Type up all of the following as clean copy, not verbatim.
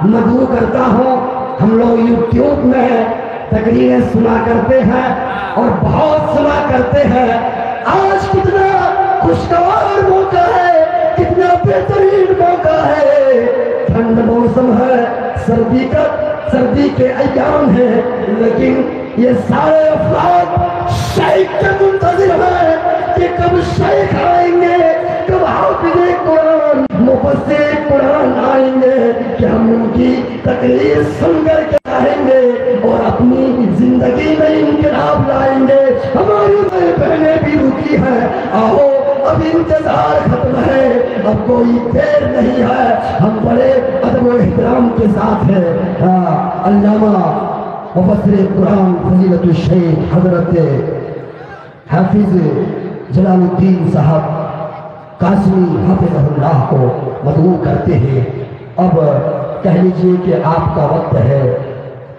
مدعو کرتا ہوں. ہم لوگ یوٹیوب میں تقریریں سنا کرتے ہیں اور بہت سنا کرتے ہیں. آج کتنا خوشگوار موقع ہے, کتنا بہترین موقع ہے. ٹھنڈ موسم ہے, سردی کے ایام ہیں, لیکن یہ سارے افراد شیخ کے منتظر ہیں کہ کب شیخ آئیں گے, کب حافظ قرآن مفسر قرآن آئیں گے کہ ہم ان کی تقریر سن کر کے آئیں گے اور اپنی زندگی میں انقلاب لائیں گے. ہماری بہنیں بھی رکی ہیں, آؤ اب انتظار ختم ہے, اب کوئی دیر نہیں ہے. ہم بڑے ادب و احترام کے ساتھ ہیں علامہ مفسر قرآن فضیلت الشیخ حضرت حافظ جلال الدین صاحب قاسمی حافظ اللہ کو مدعو کرتے ہیں. اب کہہ لیجئے کہ آپ کا وقت ہے,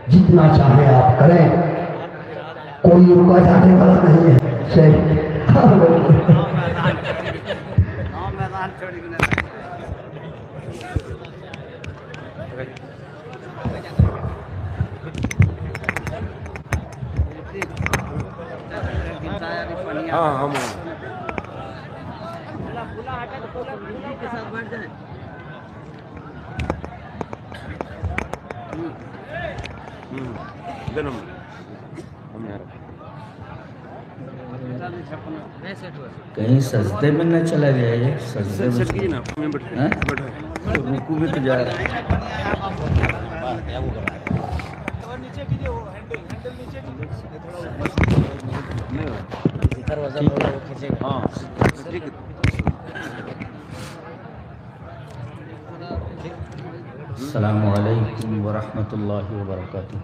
جتنا چاہیں آپ کریں, کوئی رکا جانے والا نہیں ہے. شیخ کہیں سجدے میں نہ چلا گیا یہ, سجدے میں رکوع میں تو جا رہا ہے. السلام علیکم ورحمۃ اللہ وبرکاتہ.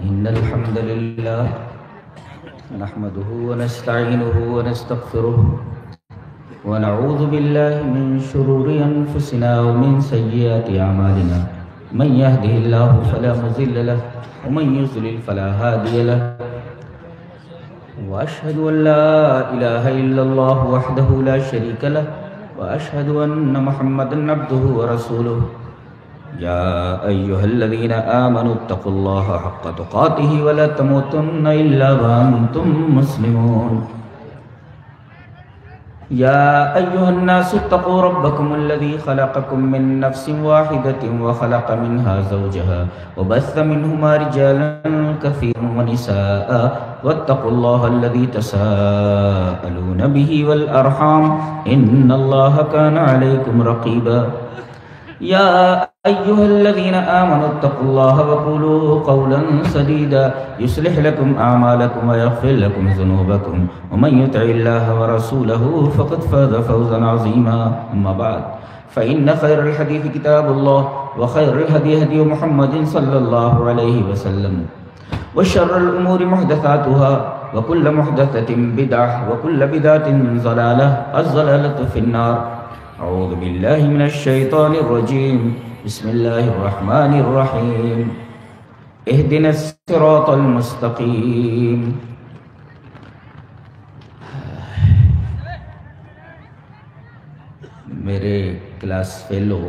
ان الحمد للہ نحمده ونستعینه ونستغفره ونعوذ باللہ من شرور انفسنا ومن سیئات اعمالنا. من يهده الله فلا مضل له ومن يضلل فلا هادي له. واشهد ان لا اله الا الله وحده لا شريك له واشهد ان محمدا عبده ورسوله. يا ايها الذين امنوا اتقوا الله حق تقاته ولا تموتن الا وانتم مسلمون. يا ايها الناس اتقوا ربكم الذي خلقكم من نفس واحدة وخلق منها زوجها وبث منهما رجالا كثيرا ونساء واتقوا الله الذي تساءلون به والأرحام إن الله كان عليكم رقيبا. يا أيها الذين آمنوا اتقوا الله وقولوا قولا سديدا يصلح لكم أعمالكم ويغفر لكم ذنوبكم ومن يطع الله ورسوله فقد فاز فوزا عظيما. أما بعد فإن خير الحديث كتاب الله وخير الهدي هدي محمد صلى الله عليه وسلم وشر الأمور محدثاتها وكل محدثة بدعة وكل بدعة ضلالة. الضلالة في النار. أعوذ بالله من الشيطان الرجيم. بسم الله الرحمن الرحيم. اهدنا الصراط المستقيم. میرے کلاس فیلو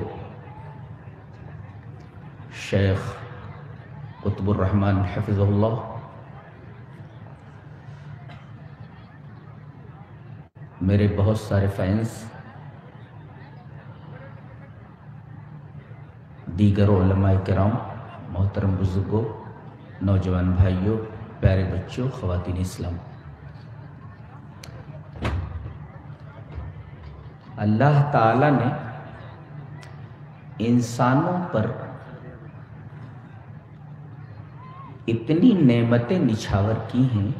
شیخ قطب الرحمن حفظہ اللہ میرے بہت سارے فینس، دیگر علماء کرام، محترم بزرگوں، نوجوان بھائیوں، پیارے بچوں، خواتین اسلام، اللہ تعالیٰ نے انسانوں پر اتنی نعمتیں نچھاور کی ہیں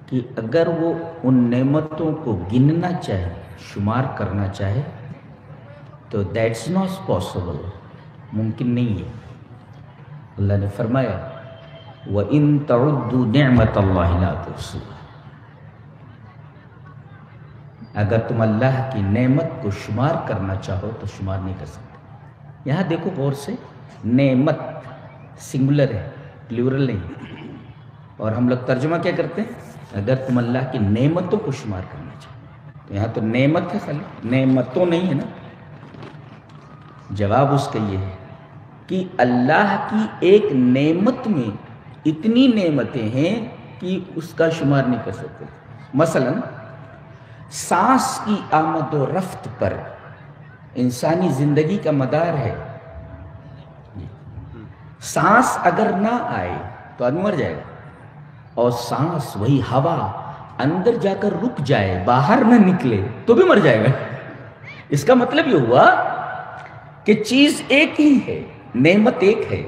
کہ اگر وہ ان نعمتوں کو گننا چاہے، شمار کرنا چاہے تو دیٹس ناٹ پاسبل، ممکن نہیں ہے۔ اللہ نے فرمایا وَإِن تَعُدُّوا نِعْمَةَ اللَّهِ لَا تُحْصُوهَا، اگر تم اللہ کی نعمت کو شمار کرنا چاہو تو شمار نہیں کر سکتے۔ یہاں دیکھو غور سے، نعمت سنگولر ہے، پلیورل نہیں، اور ہم لوگ ترجمہ کیا کرتے ہیں؟ اگر تم اللہ کی نعمتوں کو شمار کرنا چاہو تو یہاں تو نعمت ہے، خالی نعمتوں نہیں ہے نا. جواب اس کا یہ ہے کہ اللہ کی ایک نعمت میں اتنی نعمتیں ہیں کہ اس کا شمار نہیں کر سکتے. مثلا سانس کی آمد و رفت پر انسانی زندگی کا مدار ہے. سانس اگر نہ آئے تو آدمی مر جائے گا، اور سانس وہی ہوا اندر جا کر رک جائے، باہر نہ نکلے تو بھی مر جائے گا. اس کا مطلب یہ ہوا کہ چیز ایک ہی ہے، نعمت ایک ہے.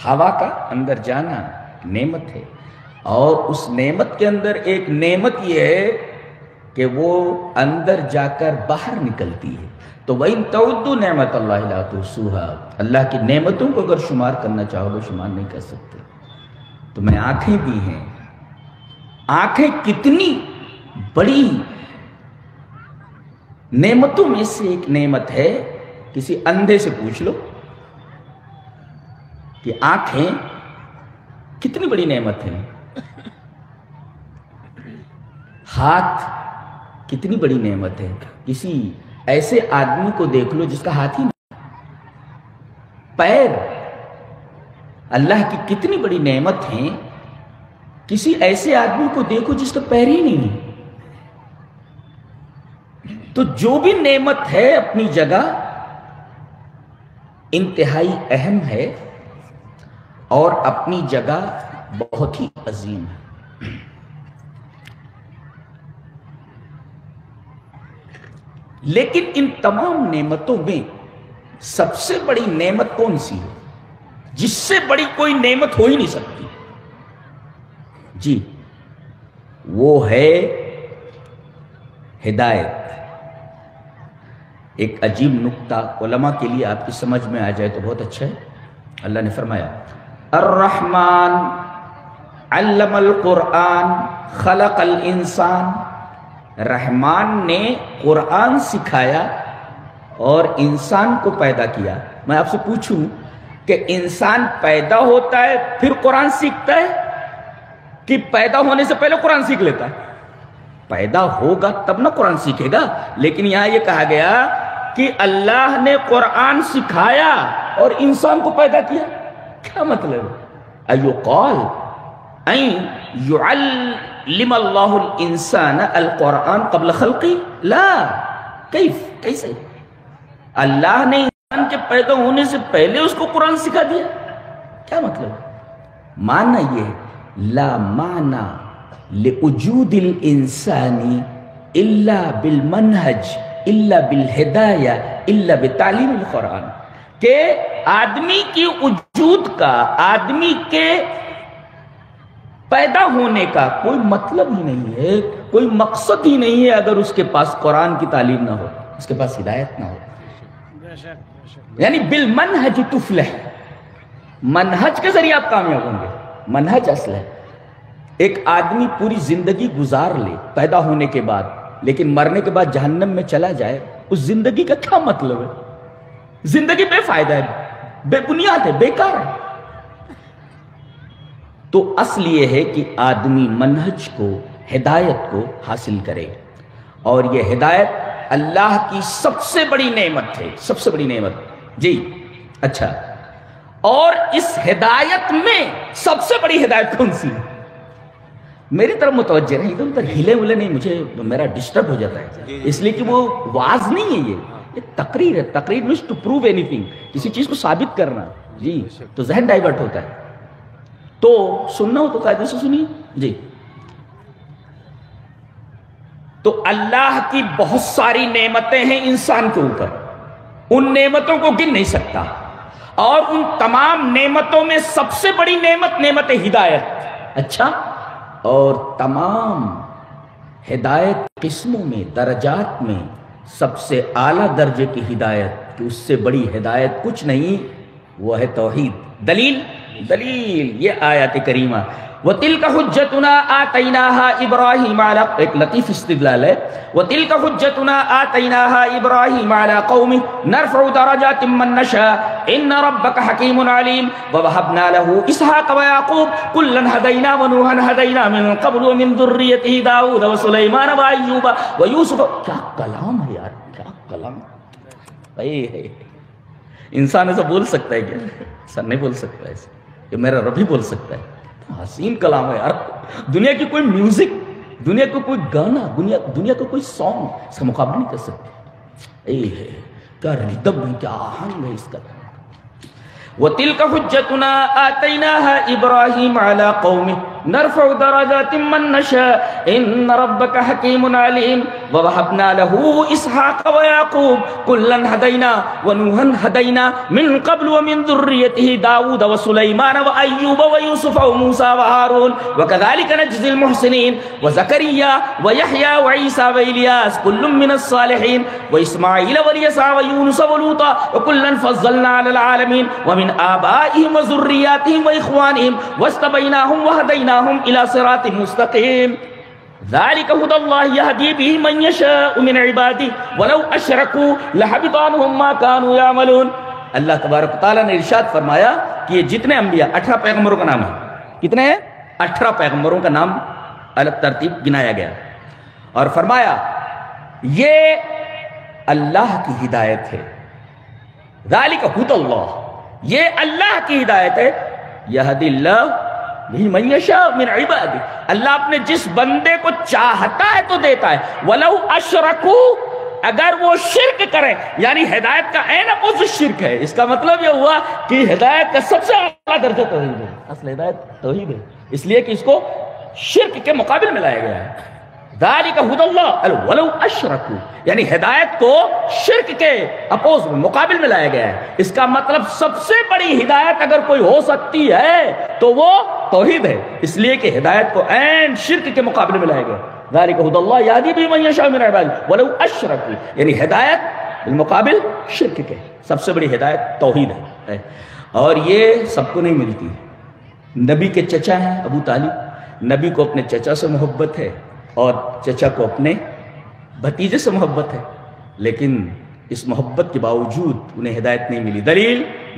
ہوا کا اندر جانا نعمت ہے، اور اس نعمت کے اندر ایک نعمت یہ ہے کہ وہ اندر جا کر باہر نکلتی ہے. تو وَإِن تَعُدُّوا نِعْمَتَ اللَّهِ لَا تُحْصُوهَا، اللہ کی نعمتوں کو اگر شمار کرنا چاہو تو شمار نہیں کر سکتے. تمہیں آنکھیں دی ہیں، آنکھیں کتنی بڑی نعمتوں میں سے ایک نعمت ہے. کسی اندھے سے پوچھ لو کہ آنکھیں کتنی بڑی نعمت ہے. ہاتھ کتنی بڑی نعمت ہے. کسی ایسے آدمی کو دیکھ لو جس کا ہاتھ ہی نہیں. پیر اللہ کی کتنی بڑی نعمت ہیں. کسی ایسے آدمی کو دیکھو جس کا پیر ہی نہیں ہے. تو جو بھی نعمت ہے اپنی جگہ انتہائی اہم ہے اور اپنی جگہ بہت ہی عظیم ہے. لیکن ان تمام نعمتوں میں سب سے بڑی نعمت کون سی ہے؟ جس سے بڑی کوئی نعمت ہو ہی نہیں سکتی. جی وہ ہے ہدایت. ایک عجیب نکتہ علماء کے لیے آپ کی سمجھ میں آ جائے تو بہت اچھا ہے. اللہ نے فرمایا الرحمن علم القرآن خلق الانسان. رحمان نے قرآن سکھایا اور انسان کو پیدا کیا. میں آپ سے پوچھوں کہ انسان پیدا ہوتا ہے پھر قرآن سیکھتا ہے کہ پیدا ہونے سے پہلے قرآن سیکھ لیتا ہے؟ پیدا ہوگا تب نہ قرآن سیکھے گا. لیکن یہاں یہ کہا گیا کہ اللہ نے قرآن سکھایا اور انسان کو پیدا کیا. کیا مطلب ہے؟ ایقال این یعلم اللہ الانسان القرآن قبل خلقی؟ لا. کیسے اللہ نے انسان کے پیدا ہونے سے پہلے اس کو قرآن سکھا دیا؟ کیا مطلب؟ معنی یہ ہے لا معنی لوجود الانسان الا بالمنہج الا بالہدایہ الا بتعلیم القرآن. کہ آدمی کی وجود کا، آدمی کے پیدا ہونے کا کوئی مطلب ہی نہیں ہے، کوئی مقصد ہی نہیں ہے اگر اس کے پاس قرآن کی تعلیم نہ ہو، اس کے پاس ہدایت نہ ہو. یعنی بالمنہج تفلح، منہج کے ذریعے آپ کامیاب ہوں گے. منہج اصل ہے. ایک آدمی پوری زندگی گزار لے پیدا ہونے کے بعد، لیکن مرنے کے بعد جہنم میں چلا جائے، اس زندگی کا کیا مطلب ہے؟ زندگی بے فائدہ ہے، بے بنیاد ہے، بیکار ہے. تو اصل یہ ہے کہ آدمی منہج کو، ہدایت کو حاصل کرے، اور یہ ہدایت اللہ کی سب سے بڑی نعمت ہے. سب سے بڑی نعمت. جی اچھا، اور اس ہدایت میں سب سے بڑی ہدایت کون سی ہے؟ میری طرف متوجہ رہیں، ادھر ادھر ہلے ولے نہیں، مجھے میرا ڈسٹرب ہو جاتا ہے. اس لیے کہ وہ واز نہیں ہے، یہ تقریر ہے. تقریر means to prove anything، کسی چیز کو ثابت کرنا. جی تو ذہن ڈائیورٹ ہوتا ہے. تو سننا ہو تو قاعدے سے سنیے. جی تو اللہ کی بہت ساری نعمتیں ہیں انسان کے اوپر، ان نعمتوں کو گن نہیں سکتا. اور ان تمام نعمتوں میں سب سے بڑی نعمت نعمت ہدایت. اچھا، اور تمام ہدایت قسموں میں، درجات میں سب سے اعلیٰ درجے کی ہدایت، کہ اس سے بڑی ہدایت کچھ نہیں، وہ ہے توحید. دلیل یہ آیات کریمہ. وَتِلْكَ حُجَّتُنَا آتَيْنَاهَا إِبْرَاهِيمَ عَلَىٰ، ایک لطیف استدلال ہے، وَتِلْكَ حُجَّتُنَا آتَيْنَاهَا إِبْرَاهِيمَ عَلَىٰ قَوْمِهِ نَرْفَعُ دَرَجَاتٍ مَّن نَّشَاءُ إِنَّ رَبَّكَ حَكِيمٌ عَلِيمٌ وَوَهَبْنَا لَهُ إِسْحَاقَ وَيَعْقُوبَ كُلًّا هَدَيْنَا وَنُوحًا هَدَيْنَا مِن قَبْلُ وَمِن ذُرِّيَّتِهِ داؤد وسليمان وأيوب ويوسف۔ کیا کلام ہے یار، کیا کلام! انسان ایسا بول سکتا ہے کیا؟ انسان نہیں بول سکتا ایسا، یہ میرا رب ہی بول سکتا ہے۔ حسین کلام ہے یار، دنیا کی کوئی میوزک، دنیا کو کوئی گانا، دنیا کو کوئی سانگ اس کا مقابلہ نہیں کر سکتے۔ کیا ردم ہے، کیا آہنگ ہے اس کا۔ وَتِلْكَ حُجَّتُنَا آتَيْنَاهَا إِبْرَاهِيمَ عَلَىٰ قَوْمِهِ نَرْفَعُ دَرَجَاتٍ مَّن نَّشَاءُ إِنَّ رَبَّكَ حَكِيمٌ عَلِيمٌ وَوَهَبْنَا لَهُ إِسْحَاقَ وَيَعْقُوبَ كُلًّا هَدَيْنَا وَنُوحًا هَدَيْنَا مِن قَبْلُ وَمِن ذُرِّيَّتِهِ داؤد وسليمان وأيوب ويوسف وموسى وهارون وكذلك نجزي المحسنين وزكريا ويحيى وعيسى وإلياس كل من الصالحين وإسماعيل واليسع ويونس ولوطا وكلا فضلنا على العالمين ومن آبائهم وذرياتهم وإخوانهم واصطفيناهم وهديناهم إلى صراط مستقيم ذلك هدى الله يهدي به من يشاء من عباده ولو أشركوا لحبط عنهم ما كانوا يعملون۔ اللہ تبارک تعالیٰ نے ارشاد فرمایا کہ یہ جتنے انبیاء، 18 پیغمبروں کا نام ہے، کتنے ہیں؟ 18 پیغمبروں کا نام الگ ترتیب گنایا گیا، اور فرمایا یہ اللہ کی ہدایت ہے۔ ذالک ھدی اللہ، یہ اللہ کی ہدایت ہے۔ یہدی اللہ بہ من یشاء من عبادہ، اللہ اپنے جس بندے کو چاہتا ہے تو دیتا ہے۔ ولو اشرکوا، اگر وہ شرک کریں، یعنی ہدایت کا عین اپوزٹ شرک ہے۔ اس کا مطلب یہ ہوا کہ ہدایت کا سب سے اعلیٰ درجہ توحید ہے، اصل ہدایت توحید ہے، اس لیے کہ اس کو شرک کے مقابل میں لایا گیا ہے۔ ذالک ھدی اللہ ولو اشرکوا، یعنی ہدایت کو شرک کے اپوز میں، مقابل میں لایا گیا ہے۔ اس کا مطلب سب سے بڑی ہدایت اگر کوئی ہو سکتی ہے تو وہ توحید ہے، اس لیے کہ ہدایت کو عین شرک کے مقابلے میں لایا گیا۔ ذالک ھدی اللہ یہدی بہ من یشاء من عبادہ ولو اشرکوا، یعنی ہدایت بالمقابل شرک کے، سب سے بڑی ہدایت توحید ہے، اور یہ سب کو نہیں ملتی۔ نبی کے چچا ہیں ابو طالب، نبی کو اپنے چچا سے محبت ہے اور چچا کو اپنے بھتیجے سے محبت ہے، لیکن اس محبت کے باوجود انہیں ہدایت نہیں ملی۔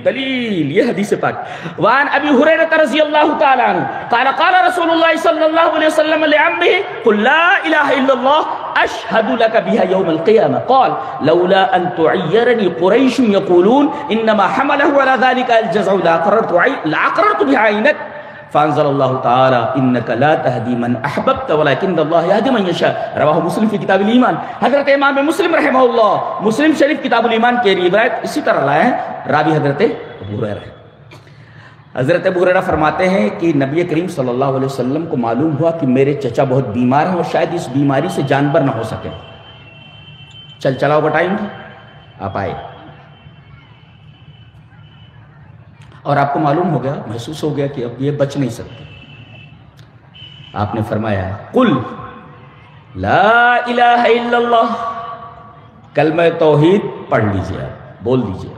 دلیل یہ حدیث پاک۔ وعن ابی ہریرہ رضی اللہ تعالی عنہ قال قال رسول اللہ صلی اللہ علیہ وسلم لعمه قل لا الہ الا اللہ اشہد لک بها یوم القیامہ قال لولا ان تعیرنی قریش یقولون انما حمله على ذلك الجزع لاقررت بها عینک فانزل اللہ تعالی انک لا تہدی من احببت ولکن اللہ یہدی من یشاء۔ رواہ مسلم فی کتاب الایمان۔ حضرت امام مسلم رحمہ اللہ مسلم شریف کتاب الایمان کے روایت اسی طرح لائے ہیں، راوی حضرت ابو ہریرہ۔ حضرت ابو ہریرہ فرماتے ہیں کہ نبی کریم صلی اللہ علیہ وسلم کو معلوم ہوا کہ میرے چچا بہت بیمار ہیں اور شاید اس بیماری سے جانبر نہ ہو سکے۔ چلاؤ کا ٹائم تھا، آپ آئے اور آپ کو معلوم ہو گیا، محسوس ہو گیا کہ اب یہ بچ نہیں سکتے۔ آپ نے فرمایا قل لا الہ الا اللہ، کلمہ توحید پڑھ لیجئے، بول دیجئے،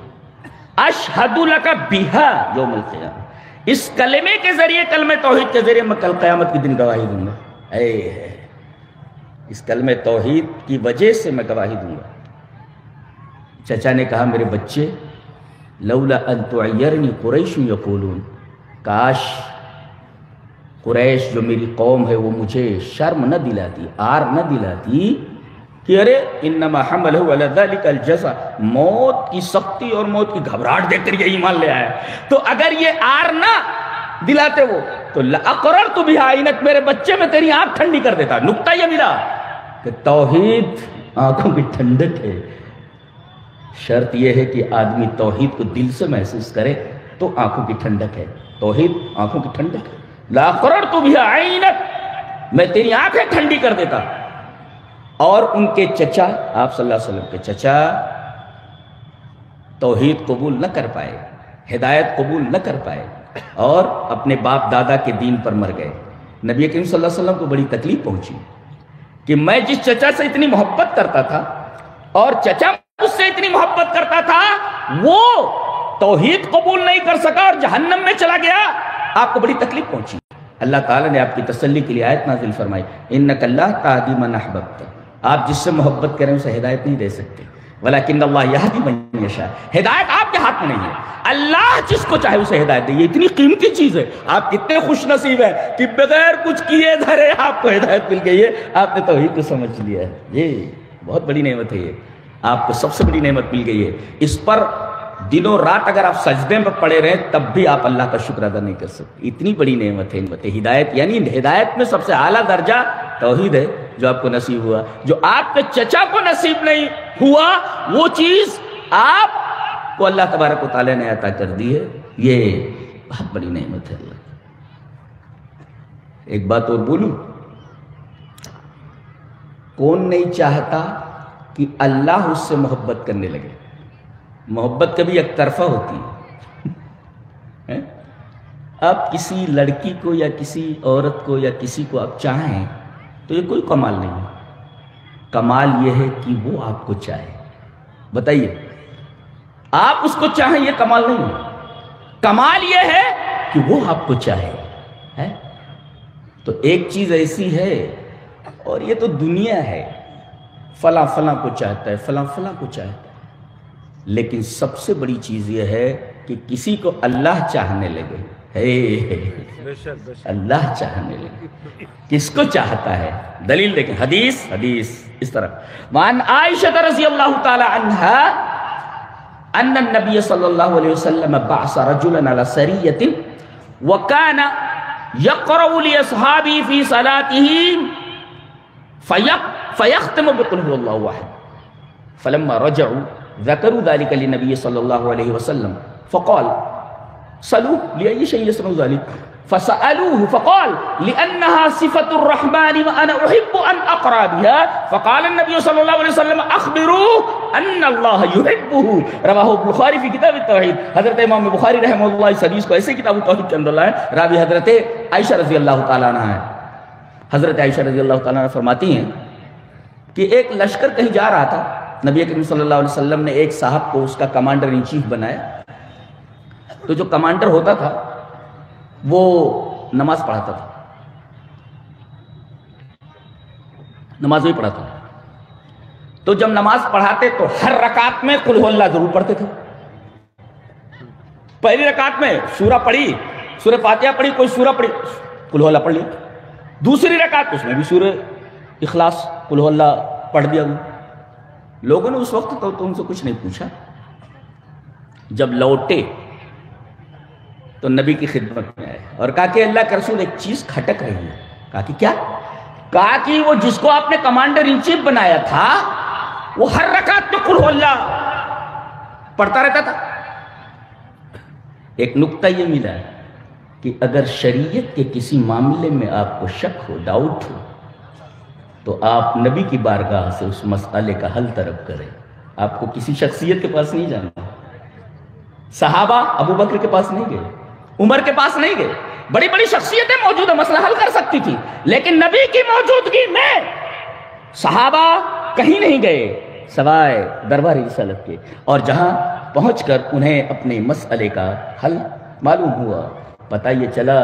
اشہد لک بہا یوم القیامہ، اس کلمے کے ذریعے، کلمہ توحید کے ذریعے میں کل قیامت کے دن گواہی دوں گا۔ اس کلمہ توحید کی وجہ سے میں گواہی دوں گا۔ چچا نے کہا میرے بچے لولا ان تعیرنی قریش یقولون، کاش قریش جو میری قوم ہے وہ مجھے شرم نہ دلاتی، آر نہ دلاتی کہ ارے انما حملہ علی ذلک الجزع، موت کی سختی اور موت کی گھبراہٹ دیکھ کر یہ ایمان لے آیا، تو اگر یہ آر نہ دلاتے وہ تو لأقررت بها عینک، میرے بچے میں تیری آنکھ ٹھنڈی کر دیتا۔ نکتہ یہ ملا کہ توحید آنکھوں کی ٹھنڈک ہے، شرط یہ ہے کہ آدمی توحید کو دل سے محسوس کرے تو آنکھوں کی ٹھنڈک ہے، توحید آنکھوں کی ٹھنڈک ہے۔ لأقررت بها عینک، میں تیری آنکھیں ٹھنڈی کر دیتا۔ اور ان کے چچا، آپ صلی اللہ علیہ وسلم کے چچا توحید قبول نہ کر پائے، ہدایت قبول نہ کر پائے اور اپنے باپ دادا کے دین پر مر گئے۔ نبی کریم صلی اللہ علیہ وسلم کو بڑی تکلیف پہنچی کہ میں جس چچا سے اتنی محبت کرتا تھا اور چچا اس سے اتنی محبت کرتا تھا، وہ توحید قبول نہیں کر سکا اور جہنم میں چلا گیا، آپ کو بڑی تکلیف پہنچی۔ اللہ تعالیٰ نے آپ کی تسلی کے لیے آیت نازل فرمائی، اِنَّكَ لَا تَهْدِي مَنْ أَحْبَبْتَ، آپ جس سے محبت کریں اسے ہدایت نہیں دے سکتے، وَلَكِنَّ اللَّهَ يَهْدِي مَن يَشَاءُ، ہدایت آپ کے ہاتھ میں نہیں ہے، اللہ جس کو چاہے اسے ہدایت دے۔ یہ اتنی قیمتی چیز ہے، آپ کتنے خوش نصیب ہیں کہ بغیر کچھ کیے دھرے آپ کو ہدایت مل گئی ہے، آپ نے توحید کو سمجھ لیا ہے، یہ بہت بڑی نعمت ہے، یہ آپ کو سب سے بڑی نعمت مل گئی ہے۔ اس پر دنوں رات اگر آپ سجدے میں پڑے رہیں تب بھی آپ اللہ کا شکر ادا نہیں کر سکتے، اتنی بڑی نعمت ہے ہدایت۔ یعنی ہدایت میں سب سے اعلیٰ درجہ توحید ہے جو آپ کو نصیب ہوا، جو آپ کے چچا کو نصیب نہیں ہوا وہ چیز آپ کو اللہ تبارک و تعالیٰ نے عطا کر دی ہے، یہ بہت بڑی نعمت ہے اللہ۔ ایک بات اور بولوں، کون نہیں چاہتا کہ اللہ اس سے محبت کرنے لگے؟ محبت کبھی ایک طرفہ ہوتی ہے، آپ کسی لڑکی کو یا کسی عورت کو یا کسی کو آپ چاہیں تو یہ کوئی کمال نہیں ہے، کمال یہ ہے کہ وہ آپ کو چاہے۔ بتائیے، آپ اس کو چاہیں یہ کمال نہیں ہے، کمال یہ ہے کہ وہ آپ کو چاہے ہے۔ تو ایک چیز ایسی ہے، اور یہ تو دنیا ہے، فلاں فلاں کو چاہتا ہے، فلاں فلاں کو چاہتا ہے، لیکن سب سے بڑی چیز یہ ہے کہ کسی کو اللہ چاہنے لگے، اللہ چاہنے لگے، کس کو چاہتا ہے؟ دلیل دیکھیں، حدیث اس طرح وعن عائشہ رضی اللہ تعالی عنہا ان النبی صلی اللہ علیہ وسلم بعث رجلا على سریۃ وكان يقرأ لاصحابه في صلاتهم فيختم بقل هو الله احد، فلما رجعوا ذكروا ذلك للنبي صلى الله عليه وسلم فقال سألوه لأي شيء يصنع ذلك، فسألوه فقال لأنها صفة الرحمن وأنا أحب أن أقرأ بها، فقال النبي صلى الله عليه وسلم أخبروه أن الله يحبه، رواه البخاری في کتاب التوحید۔ حضرت امام بخاری رحمہ اللہ اس حدیث کو ایسے کتاب التوحید کے اندر لائے، راوی حضرت عائشہ رضی اللہ تعالیٰ عنہ ہے۔ حضرت عائشہ رضی اللہ تعالیٰ عنہ فرماتی ہیں کہ ایک لشکر کہیں جا رہا تھا، نبی کریم صلی اللہ علیہ وسلم نے ایک صاحب کو اس کا کمانڈر ان چیف بنایا، تو جو کمانڈر ہوتا تھا وہ نماز پڑھاتا تھا، نماز بھی پڑھاتا تھا، تو جب نماز پڑھاتے تو ہر رکعت میں قل ہو اللہ ضرور پڑھتے تھے۔ پہلی رکعت میں سورہ پڑھی، سورہ فاتحہ پڑھی، کوئی سورہ پڑھی، قل ہو اللہ پڑھ لی، دوسری رکعت اس میں بھی سورہ اخلاص قل ہو اللہ پڑھ دیا۔ لوگوں نے اس وقت تو ان سے کچھ نہیں پوچھا، جب لوٹے تو نبی کی خدمت میں آئے اور کہا کہ اللہ کے رسول ایک چیز کھٹک رہی ہے۔ کہا کہ کیا؟ کہا کہ وہ جس کو آپ نے کمانڈر ان چیف بنایا تھا وہ ہر رکعت میں قل ہو اللہ پڑھتا رہتا تھا۔ ایک نکتہ یہ ملا کہ اگر شریعت کے کسی معاملے میں آپ کو شک ہو، ڈاؤٹ ہو، تو آپ نبی کی بارگاہ سے اس مسئلے کا حل طلب کریں، آپ کو کسی شخصیت کے پاس نہیں جانا۔ صحابہ ابو بکر کے پاس نہیں گئے، عمر کے پاس نہیں گئے، بڑی بڑی شخصیتیں موجود ہیں، مسئلہ حل کر سکتی تھی، لیکن نبی کی موجودگی میں صحابہ کہیں نہیں گئے سوائے دربار رسالت کے، اور جہاں پہنچ کر انہیں اپنے مسئلے کا حل معلوم ہوا، پتہ یہ چلا